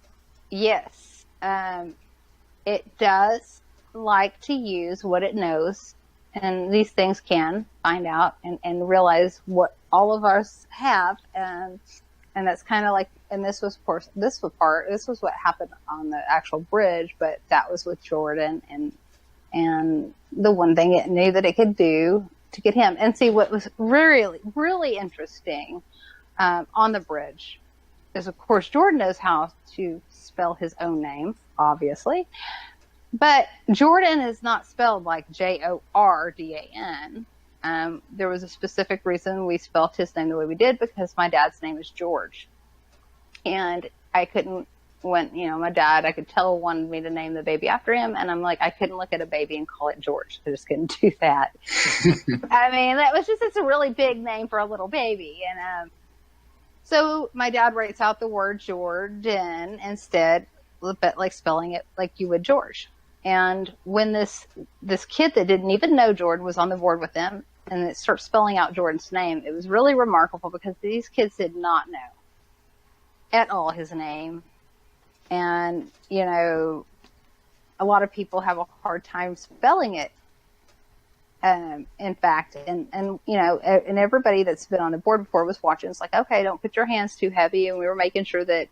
yes, it does like to use what it knows, and these things can find out and realize what all of us have, and that's kind of like, and this was what happened on the actual bridge, but that was with Jordan, and the one thing it knew that it could do to get him. And see, what was really, really interesting on the bridge is, of course, Jordan knows how to spell his own name, obviously. But Jordan is not spelled like Jordan. There was a specific reason we spelled his name the way we did, because my dad's name is George. And I couldn't, my dad, I could tell, wanted me to name the baby after him. And I'm like, I couldn't look at a baby and call it George. I just couldn't do that. I mean, it's a really big name for a little baby. And so my dad writes out the word Jordan instead, but like spelling it like you would George. And when this kid that didn't even know Jordan was on the board with him, and it starts spelling out Jordan's name, it was really remarkable because these kids did not know at all his name. And, a lot of people have a hard time spelling it. In fact, and everybody that's been on the board before was watching. It's like, okay, don't put your hands too heavy. And we were making sure that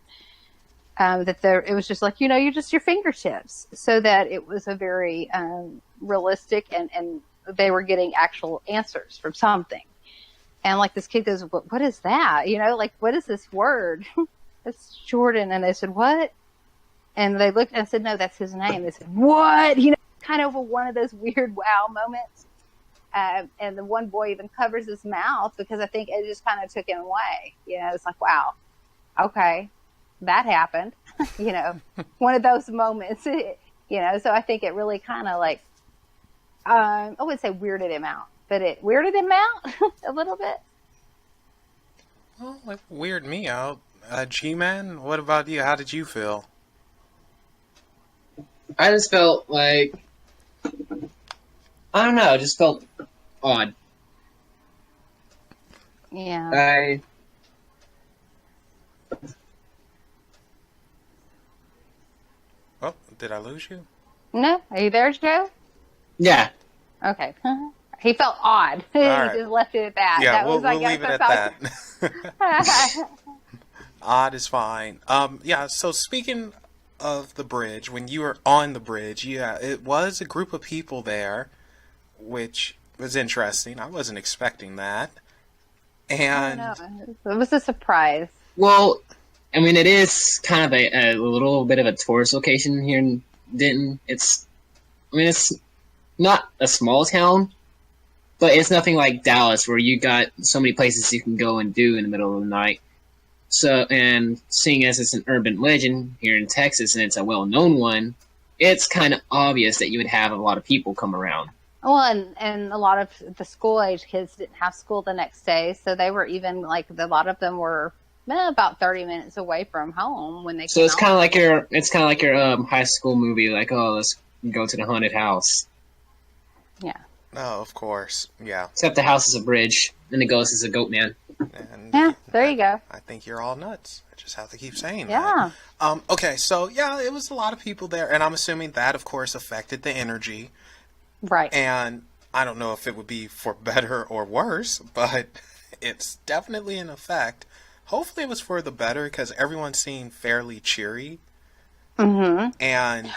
it was just like, you're just your fingertips, so that it was a very realistic, and they were getting actual answers from something. And like this kid goes, what is that? Like, what is this word? it's Jordan. And they said, what? And they looked and said, no, that's his name. They said, what? You know, kind of one of those weird wow moments. And the one boy even covers his mouth because I think it just kind of took him away. You know, it's like, wow, okay, that happened. You know, one of those moments, you know, so I think it really kind of like, I wouldn't say weirded him out, but it weirded him out a little bit. Well, it weirded me out. G-Man, what about you? How did you feel? I just felt like, I don't know, it just felt odd. Yeah. Oh, did I lose you? No, are you there, Joe? Yeah. Okay. He felt odd. He right. just left it at that. Yeah, that we'll was, I guess, leave it at that. Odd is fine. Yeah, so speaking of the bridge, when you were on the bridge, yeah, it was a group of people there, which was interesting. I wasn't expecting that. And I don't know. It was a surprise. Well, I mean, it is kind of a little bit of a tourist location here in Denton. It's not a small town, but it's nothing like Dallas where you got so many places you can go and do in the middle of the night. So, and seeing as it's an urban legend here in Texas and it's a well-known one, it's kind of obvious that you would have a lot of people come around. Well, and a lot of the school-age kids didn't have school the next day, so they were even, like, a lot of them were about 30 minutes away from home when they So came it's kind of like your high school movie, like, oh, let's go to the haunted house. Yeah. oh, of course, yeah. Except the house is a bridge, and the ghost is a goat man. And Yeah, there you go. I think you're all nuts. I just have to keep saying Yeah. that. Okay, so yeah, it was a lot of people there, and I'm assuming that, of course, affected the energy. Right. And I don't know if it would be for better or worse, but it's definitely an effect. Hopefully it was for the better because everyone seemed fairly cheery. Mm-hmm. And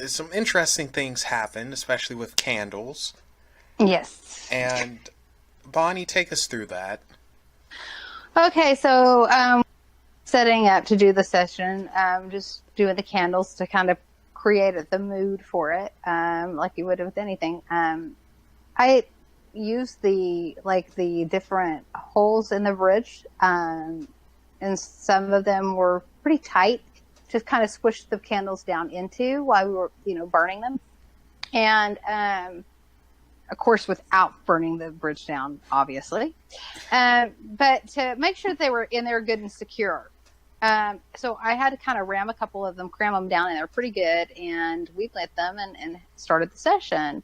some interesting things happened, especially with candles. Yes. And Bonnie, take us through that. Okay, so setting up to do the session, just doing the candles to kind of create the mood for it, like you would with anything. I used the different holes in the bridge, and some of them were pretty tight, just kind of squished the candles down into while we were, burning them. And, of course, without burning the bridge down, obviously. But to make sure that they were in there good and secure. So I had to kind of cram them down in there pretty good, and we lit them and started the session.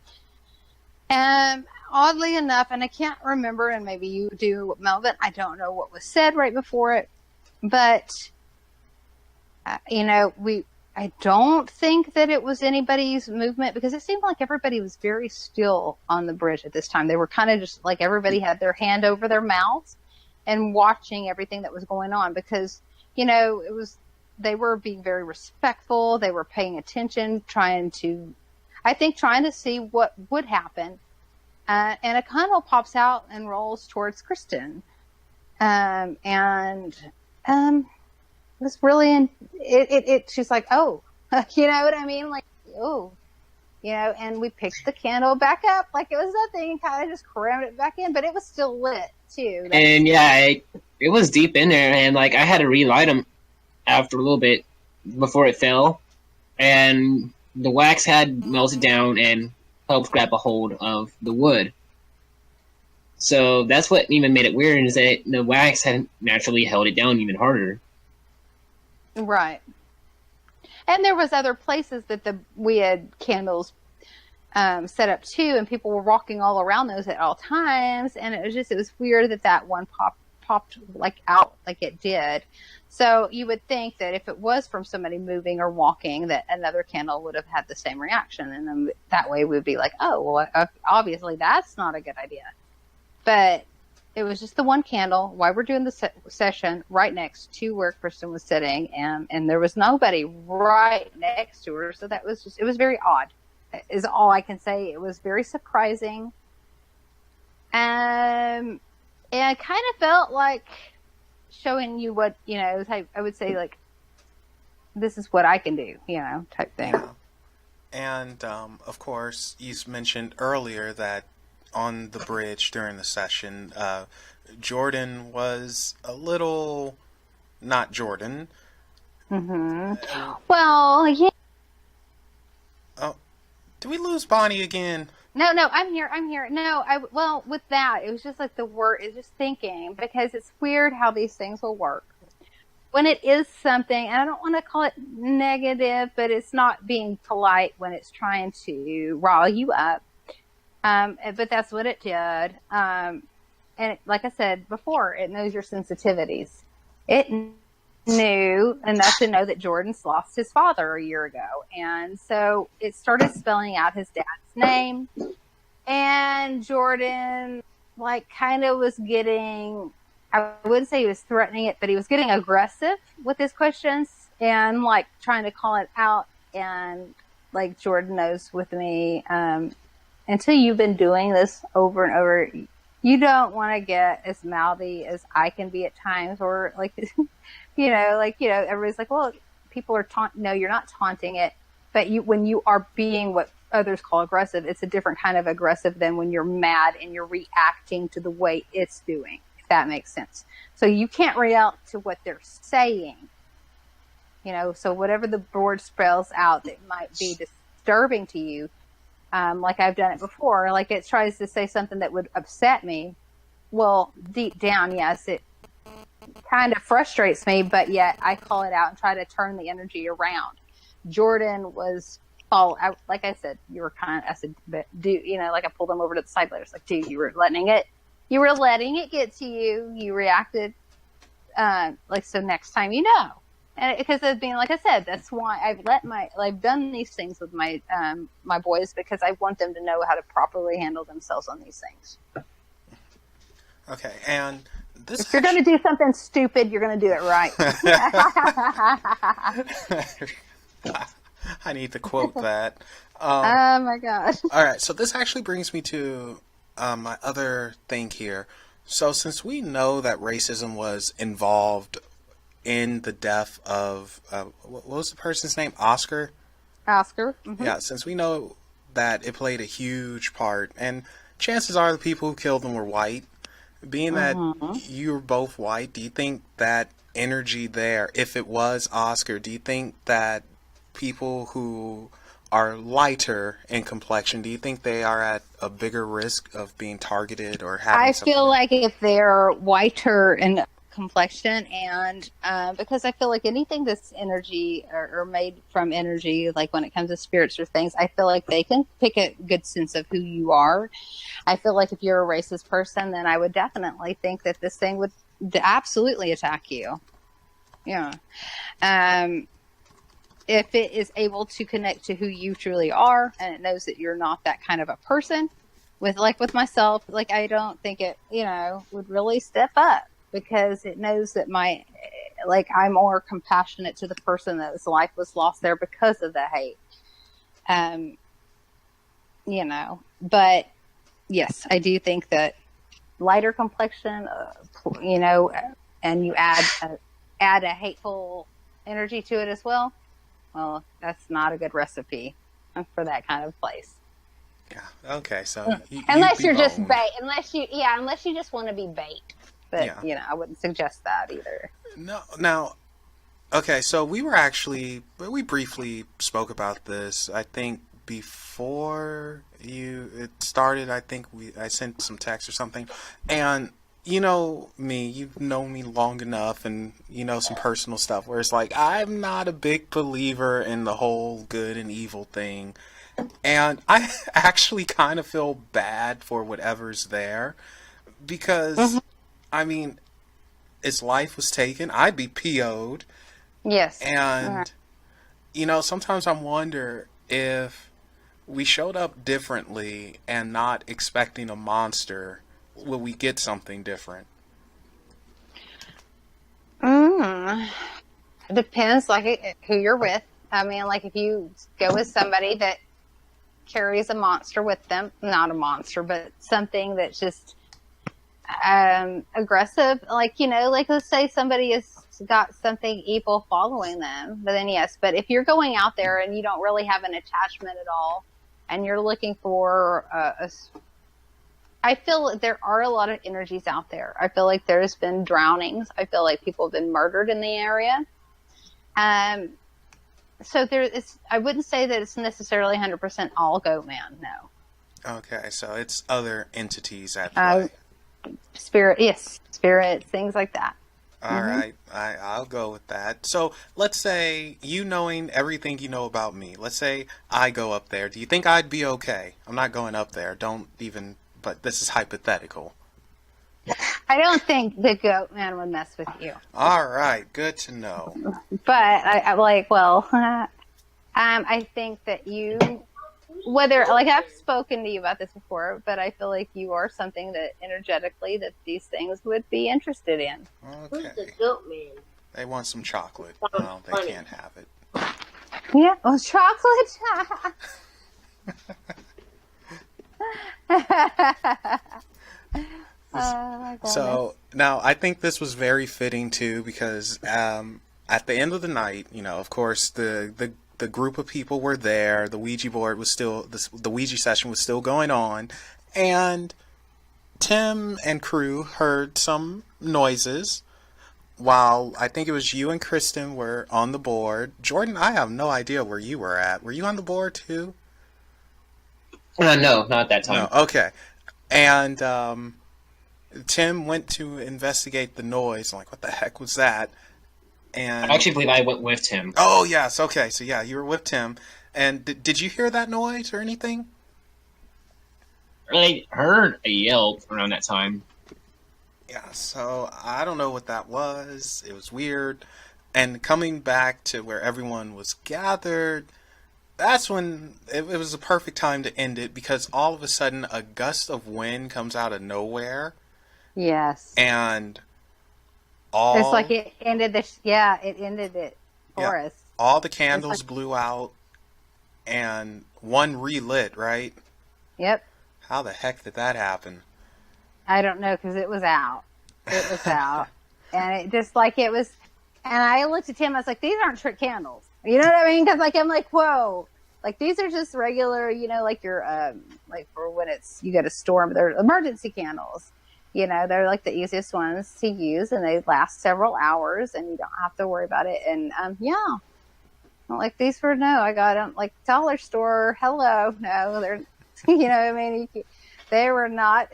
And oddly enough, and I can't remember, and maybe you do, Melvin, I don't know what was said right before it, but, I don't think that it was anybody's movement because it seemed like everybody was very still on the bridge at this time. They were kind of just like everybody had their hand over their mouths and watching everything that was going on because, they were being very respectful. They were paying attention, trying to see what would happen. And a candle pops out and rolls towards Kristen. It was really, she's like, oh, you know what I mean? Like, oh, and we picked the candle back up like it was nothing and kind of just crammed it back in, but it was still lit too. And yeah, it was deep in there, and like I had to relight them after a little bit before it fell, and the wax had melted down and helped grab a hold of the wood. So that's what even made it weird, is that the wax had naturally held it down even harder. Right. And there was other places that we had candles set up too, and people were walking all around those at all times, and it was weird that one popped like out like it did. So you would think that if it was from somebody moving or walking, that another candle would have had the same reaction, and then that way we'd be like, oh, well, obviously that's not a good idea. But it was just the one candle while we're doing the session right next to where Kristen was sitting, and there was nobody right next to her. So it was very odd, is all I can say. It was very surprising. And I kind of felt like showing you what, type, I would say, like, this is what I can do, type thing. Yeah. And, of course, you mentioned earlier that on the bridge during the session, Geordan was a little not Geordan. Mm-hmm. Well, yeah. Oh, did we lose Bonnie again? No, I'm here. No, well, with that, it was just like the word is just thinking, because it's weird how these things will work. When it is something, and I don't want to call it negative, but it's not being polite when it's trying to rile you up. But that's what it did. And like I said before, it knows your sensitivities. It knew enough to know that Jordan's lost his father a year ago. And so it started spelling out his dad's name. And Jordan, like, kind of was getting, I wouldn't say he was threatening it, but he was getting aggressive with his questions and, like, trying to call it out. And, like, Jordan knows with me, until you've been doing this over and over, you don't want to get as mouthy as I can be at times, or like, everybody's like, well, people are no, you're not taunting it, but when you are being what others call aggressive, it's a different kind of aggressive than when you're mad and you're reacting to the way it's doing, if that makes sense. So you can't react to what they're saying, so whatever the board spells out that might be disturbing to you, like I've done it before, like it tries to say something that would upset me. Well, deep down, yes, it kind of frustrates me, but yet I call it out and try to turn the energy around. Jordan was, like I said, you were kind of, I said, but like I pulled him over to the side later. It's like, dude, you were letting it get to you. You reacted, so next time, And because of being, like I said, that's why I've done these things with my my boys, because I want them to know how to properly handle themselves on these things. Okay, and this. If you're going to do something stupid, you're going to do it right. I need to quote that. Oh my gosh! All right, so this actually brings me to my other thing here. So since we know that racism was involved in the death of what was the person's name? Oscar. Mm-hmm. Yeah, since we know that it played a huge part, and chances are the people who killed them were white. Being that you're both white, do you think that energy there, if it was Oscar, do you think that people who are lighter in complexion, do you think they are at a bigger risk of being targeted or having? I feel like if they're whiter in complexion, and because I feel like anything that's energy or made from energy, like when it comes to spirits or things, I feel like they can pick a good sense of who you are. I feel like if you're a racist person, then I would definitely think that this thing would absolutely attack you. Yeah. If it is able to connect to who you truly are, and it knows that you're not that kind of a person, with myself, like I don't think it, would really step up, because it knows that I'm more compassionate to the person whose life was lost there because of the hate. But yes, I do think that lighter complexion, and you add a hateful energy to it as well. Well, that's not a good recipe for that kind of place. Yeah. Okay. So unless you're just bait, unless you just want to be bait. But, I wouldn't suggest that either. No. Now, okay, so we briefly spoke about this, I think, before it started. I think I sent some text or something. And, me, you've known me long enough, and, some personal stuff where it's like, I'm not a big believer in the whole good and evil thing. And I actually kind of feel bad for whatever's there, because... I mean, his life was taken. I'd be PO'd. Yes. And, sometimes I wonder if we showed up differently and not expecting a monster, will we get something different? It depends, like, who you're with. I mean, like, if you go with somebody that carries a monster with them, not a monster, but something that's just... aggressive, like, like let's say somebody has got something evil following them, but then yes, but if you're going out there and you don't really have an attachment at all, and you're looking for I feel there are a lot of energies out there. I feel like there's been drownings. I feel like people have been murdered in the area. So I wouldn't say that it's necessarily 100% all Goatman, no. Okay, so it's other entities at play. Spirits, things like that. All right, I'll go with that. So let's say you knowing everything you know about me. Let's say I go up there. Do you think I'd be okay? I'm not going up there. Don't even, but this is hypothetical. I don't think the Goatman would mess with you. All right, good to know. But I think that I've spoken to you about this before, but I feel like you are something that energetically that these things would be interested in. Okay. Who's the Goatman? They want some chocolate. Well, they can't have it. Yeah, well, chocolate. Oh, my goodness. So now I think this was very fitting too, because at the end of the night, of course the group of people were there. The Ouija board was still the Ouija session was still going on, and Tim and crew heard some noises while I think it was you and Kristen were on the board. Jordan, I have no idea where you were at. Were you on the board too? No, not at that time. No, okay. And Tim went to investigate the noise. I'm like, what the heck was that? And I actually believe I went with Tim. Oh, yes. Okay. So, yeah, you were with Tim. And did you hear that noise or anything? I heard a yell around that time. Yeah, so I don't know what that was. It was weird. And coming back to where everyone was gathered, that's when it was the perfect time to end it, because all of a sudden a gust of wind comes out of nowhere. Yes. And it's like it ended it for us. All the candles blew out and one relit, right? Yep. How the heck did that happen? I don't know, because it was out. It was out. And it just like it was. And I looked at Tim, I was like, these aren't trick candles. You know what I mean? Because I'm like, whoa. Like, these are just regular, like your, like for when you get a storm, they're emergency candles. They're like the easiest ones to use, and they last several hours, and you don't have to worry about it. And yeah, like these were I got them like dollar store. Hello, no, they're what I mean. They were not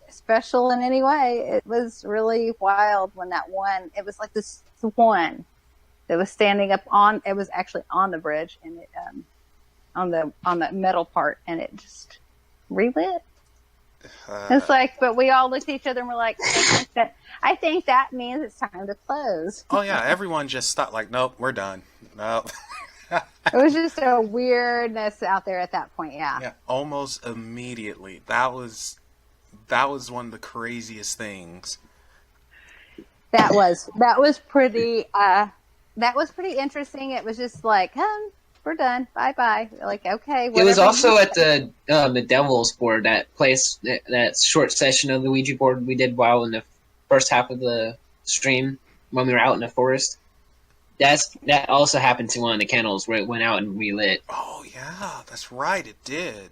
special in any way. It was really wild when that one. It was like this one that was standing up on. It was actually on the bridge, and it on the metal part, and it just relit. It's like, but we all looked at each other and we're like, I think that means it's time to close. Oh yeah, everyone just stopped. Like, nope, we're done. Nope. It was just a weirdness out there at that point. Yeah. Yeah, almost immediately. That was one of the craziest things. That was pretty. That was pretty interesting. It was just like, we're done. Bye. Like, okay. It was also at the Devil's board, that place, that short session of the Ouija board we did while in the first half of the stream when we were out in the forest. That also happened to one of the candles where it went out and relit. Oh yeah, that's right. It did.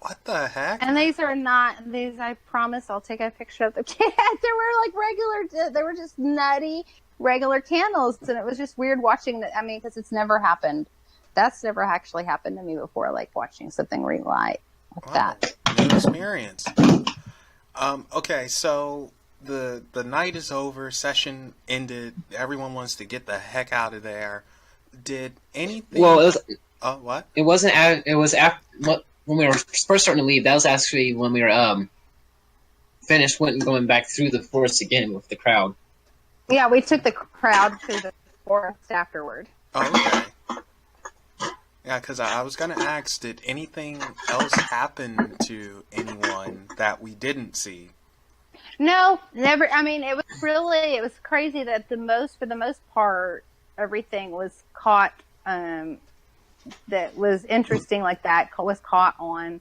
What the heck? And these are not these. I promise, I'll take a picture of the candles. They were like regular. They were just nutty regular candles, and it was just weird watching that. I mean, because it's never happened. That's never actually happened to me before, like watching something relight like that. New experience. Okay, so the night is over, session ended, everyone wants to get the heck out of there. Did anything... Well, it was... what? It wasn't... It was after... When we were first starting to leave, that was actually when we were finished going back through the forest again with the crowd. Yeah, we took the crowd to the forest afterward. Oh, okay. Yeah, because I was going to ask, did anything else happen to anyone that we didn't see? No, never. I mean, it was crazy that for the most part, everything was caught, that was interesting like that was caught on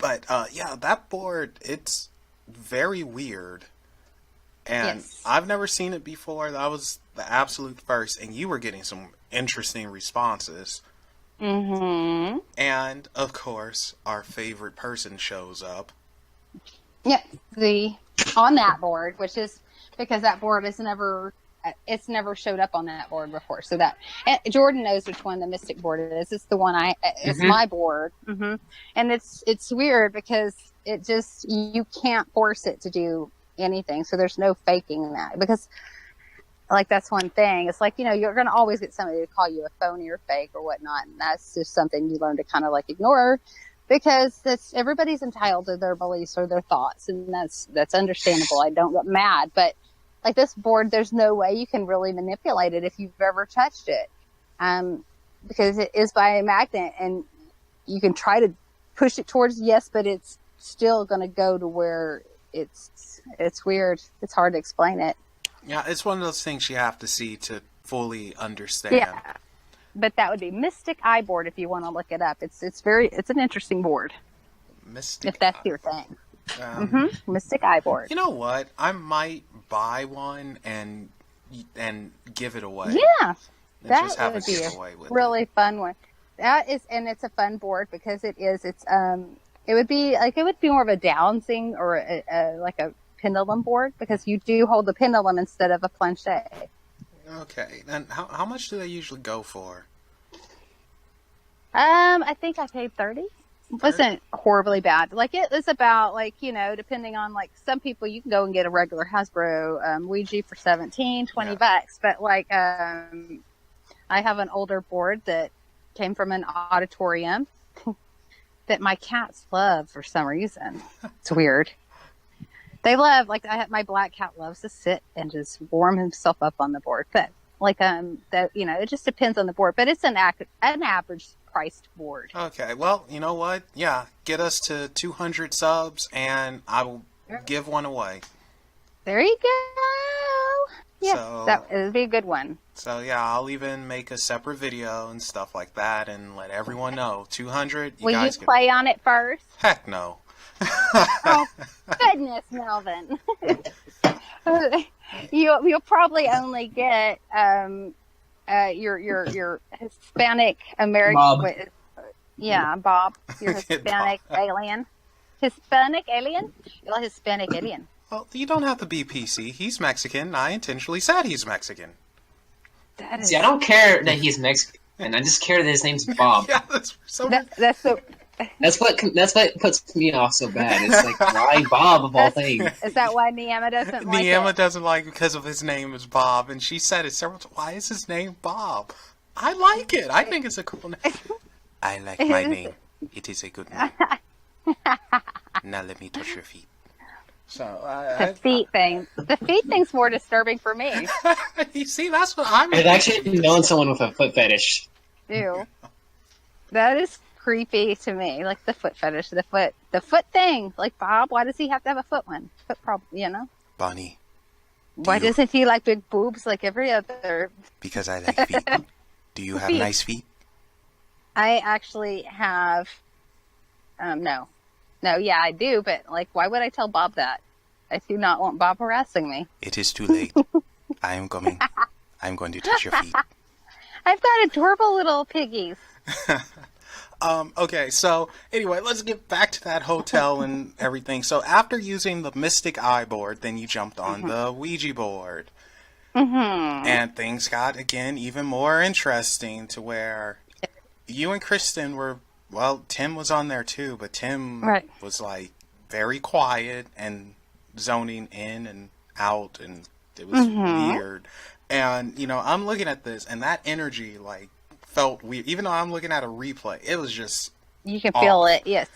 But yeah, that board, it's very weird. And Yes. I've never seen it before. That was the absolute first. And you were getting some interesting responses. Mm-hmm. And, of course, our favorite person shows up. Yeah, on that board, which is because that board is never, it's never showed up on that board before. So that Jordan knows which one the Mystic board is. It's the one it's my board. Mm-hmm. And it's weird because it just, you can't force it to do anything. So there's no faking that, because like, that's one thing. It's like, you're going to always get somebody to call you a phony or fake or whatnot. And that's just something you learn to kind of like ignore, because everybody's entitled to their beliefs or their thoughts. And that's understandable. I don't get mad, but like this board, there's no way you can really manipulate it if you've ever touched it. Because it is by a magnet, and you can try to push it towards yes, but it's still going to go to where it's weird. It's hard to explain it. Yeah, it's one of those things you have to see to fully understand. Yeah, but that would be Mystic Eye board if you want to look it up. It's an interesting board. Mystic if that's Eye. your thing. Mystic Eye board. You know what? I might buy one and give it away. Yeah, And that just have would a be a giveaway with really fun one. And it's a fun board because it would be more of a downsing or like a pendulum board, because you do hold the pendulum instead of a planche. Okay, and how much do they usually go for? I think I paid 30. It wasn't horribly bad. Like, it was about, like, depending on, like, some people, you can go and get a regular Hasbro Ouija for $17, $20. But, like, I have an older board that came from an auditorium that my cats love for some reason. It's weird. They love, like, my black cat loves to sit and just warm himself up on the board. But, like, it just depends on the board. But it's an average priced board. Okay, well, you know what? Yeah, get us to 200 subs, and I will give one away. There you go. Yeah, that would be a good one. So, yeah, I'll even make a separate video and stuff like that and let everyone know. 200, you Will guys you play on it first? Heck no. Oh, goodness, Melvin. You'll probably only get your Hispanic American. Bob. Bob. Your Hispanic alien. Hispanic alien? You're a Hispanic alien. Well, you don't have to be PC. He's Mexican. I intentionally said he's Mexican. See, I don't care that he's Mexican. I just care that his name's Bob. Yeah, that's so. That's what puts me off so bad. It's like, why Bob of all things? Is that why Niema doesn't like it? Niema doesn't like it because of his name is Bob, and she said it several times. Why is his name Bob? I like it. I think it's a cool name. I like my name. It is a good name. Now let me touch your feet. So the feet thing's more disturbing for me. You see, that's what I'm. I've actually known someone with a foot fetish. Ew, that is creepy to me. Like the foot fetish, the foot thing. Like, Bob, why does he have to have a foot one? Foot problem, Bonnie. Why doesn't he like big boobs like every other? Because I like feet. Do you have nice feet? I actually have. No, yeah, I do, but, like, why would I tell Bob that? I do not want Bob harassing me. It is too late. I am coming. I'm going to touch your feet. I've got adorable little piggies. Okay, so, anyway, let's get back to that hotel and everything. So, after using the Mystic Eye board, then you jumped on the Ouija board. Mm-hmm. And things got, again, even more interesting to where you and Kristen were... Well, Tim was on there too, but Tim was like very quiet and zoning in and out, and it was weird. And, I'm looking at this, and that energy like felt weird. Even though I'm looking at a replay, it was just you can feel it. Yes.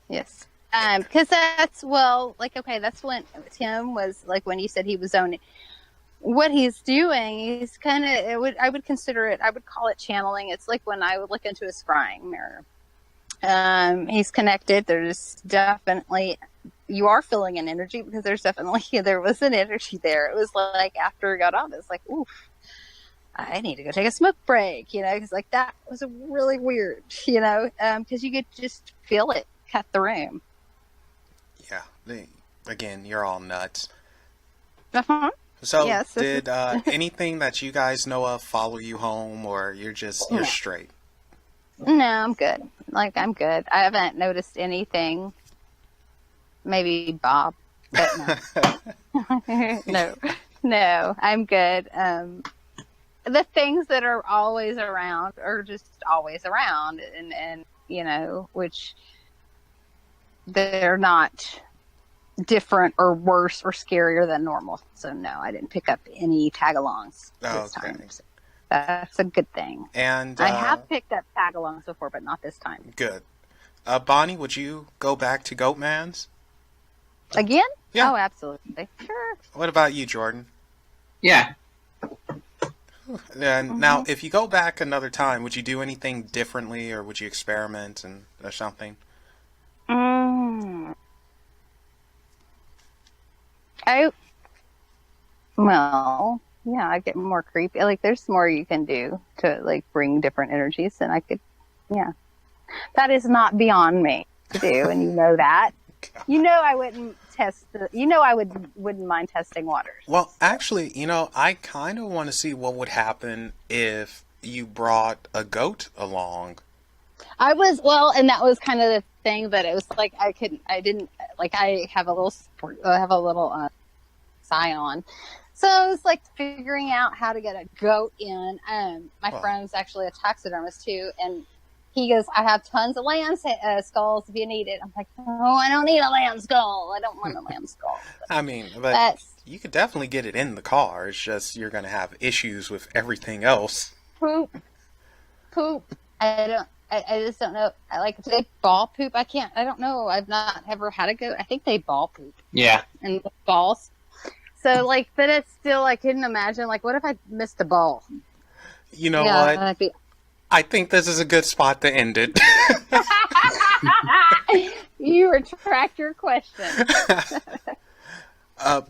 Because that's when Tim was like, when you said he was zoning. What he's doing, he's kind of, I would call it channeling. It's like when I would look into a scrying mirror. He's connected. There's definitely, you are feeling an energy, because there was an energy there. It was like, after he got on, it's like, oof, I need to go take a smoke break, because like that was really weird, because you could just feel it cut the room. Yeah. Again, you're all nuts. Uh-huh. So, Yes. did anything that you guys know of follow you home, or you're No. straight? No, I'm good. Like, I'm good. I haven't noticed anything. Maybe Bob, but no. No, I'm good. The things that are always around are just always around, and which they're not different or worse or scarier than normal. So no, I didn't pick up any tag-alongs this time. So that's a good thing. And I have picked up tag-alongs before, but not this time. Good. Bonnie, would you go back to Goatmans? Again? Yeah. Oh, absolutely. Sure. What about you, Jordan? Yeah. And now, if you go back another time, would you do anything differently, or would you experiment or something? I get more creepy. Like, there's more you can do to, like, bring different energies, and I could, that is not beyond me to do, and you know that. You know I wouldn't wouldn't mind testing waters. Well, actually, I kind of want to see what would happen if you brought a goat along. And that was kind of the thing, but it was like I have a little scion. So I was like figuring out how to get a goat in. My friend's actually a taxidermist too, and he goes, I have tons of lamb skulls if you need it. I'm like, oh, I don't need a lamb skull. I don't want a lamb skull. I mean, but you could definitely get it in the car. It's just you're going to have issues with everything else. Poop. I just don't know. Do they ball poop? I don't know. I've not ever had a goat. I think they ball poop. Yeah. And balls. So, but it's still, I couldn't imagine, what if I missed a ball? You know what? I think this is a good spot to end it. You retract your question.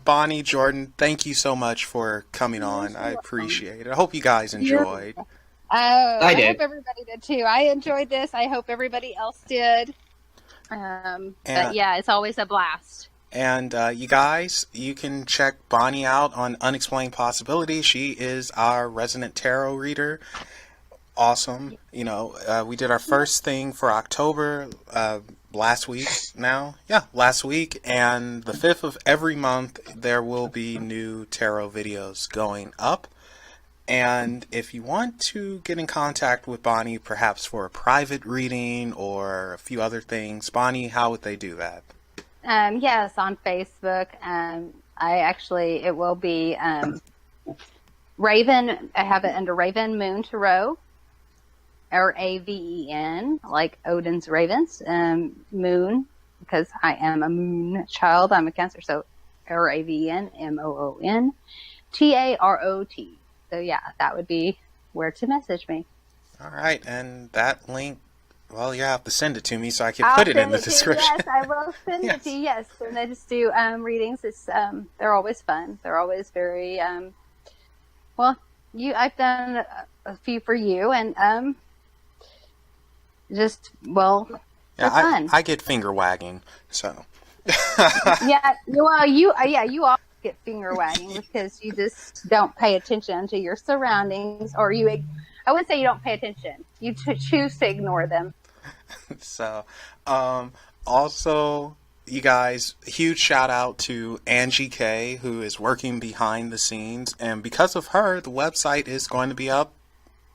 Bonnie, Jordan, thank you so much for coming on. I appreciate it. I hope you guys enjoyed. I hope everybody did too. I enjoyed this. I hope everybody else did. But yeah, it's always a blast. And you guys, you can check Bonnie out on Unexplained Possibilities. She is our resident tarot reader. Awesome. We did our first thing for October last week now. Yeah, last week. And the 5th of every month, there will be new tarot videos going up. And if you want to get in contact with Bonnie, perhaps for a private reading or a few other things, Bonnie, how would they do that? Yes, on Facebook. It will be Raven. I have it under Raven Moon Tarot. Raven, like Odin's ravens, moon, because I am a moon child. I'm a Cancer, so Raven, Moon, Tarot. So yeah, that would be where to message me. All right, and that link, well, you have to send it to me so I can put it in the description. Yes, I will send it to you. Yes, and I just do readings. It's they're always fun. They're always very I've done a few for you, and fun. I get finger wagging, so. Yeah, well, you all get finger wagging because you just don't pay attention to your surroundings, or I wouldn't say you don't pay attention. You choose to ignore them. So, also, you guys, huge shout out to Angie K, who is working behind the scenes, and because of her, the website is going to be up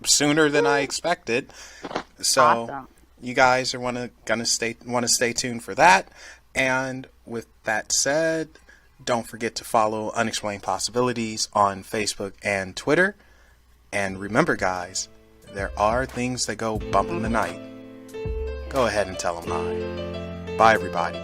sooner than I expected. So, awesome. You guys are want to stay tuned for that. And with that said, don't forget to follow Unexplained Possibilities on Facebook and Twitter. And remember, guys, there are things that go bump in the night. Go ahead and tell them hi. Bye, everybody.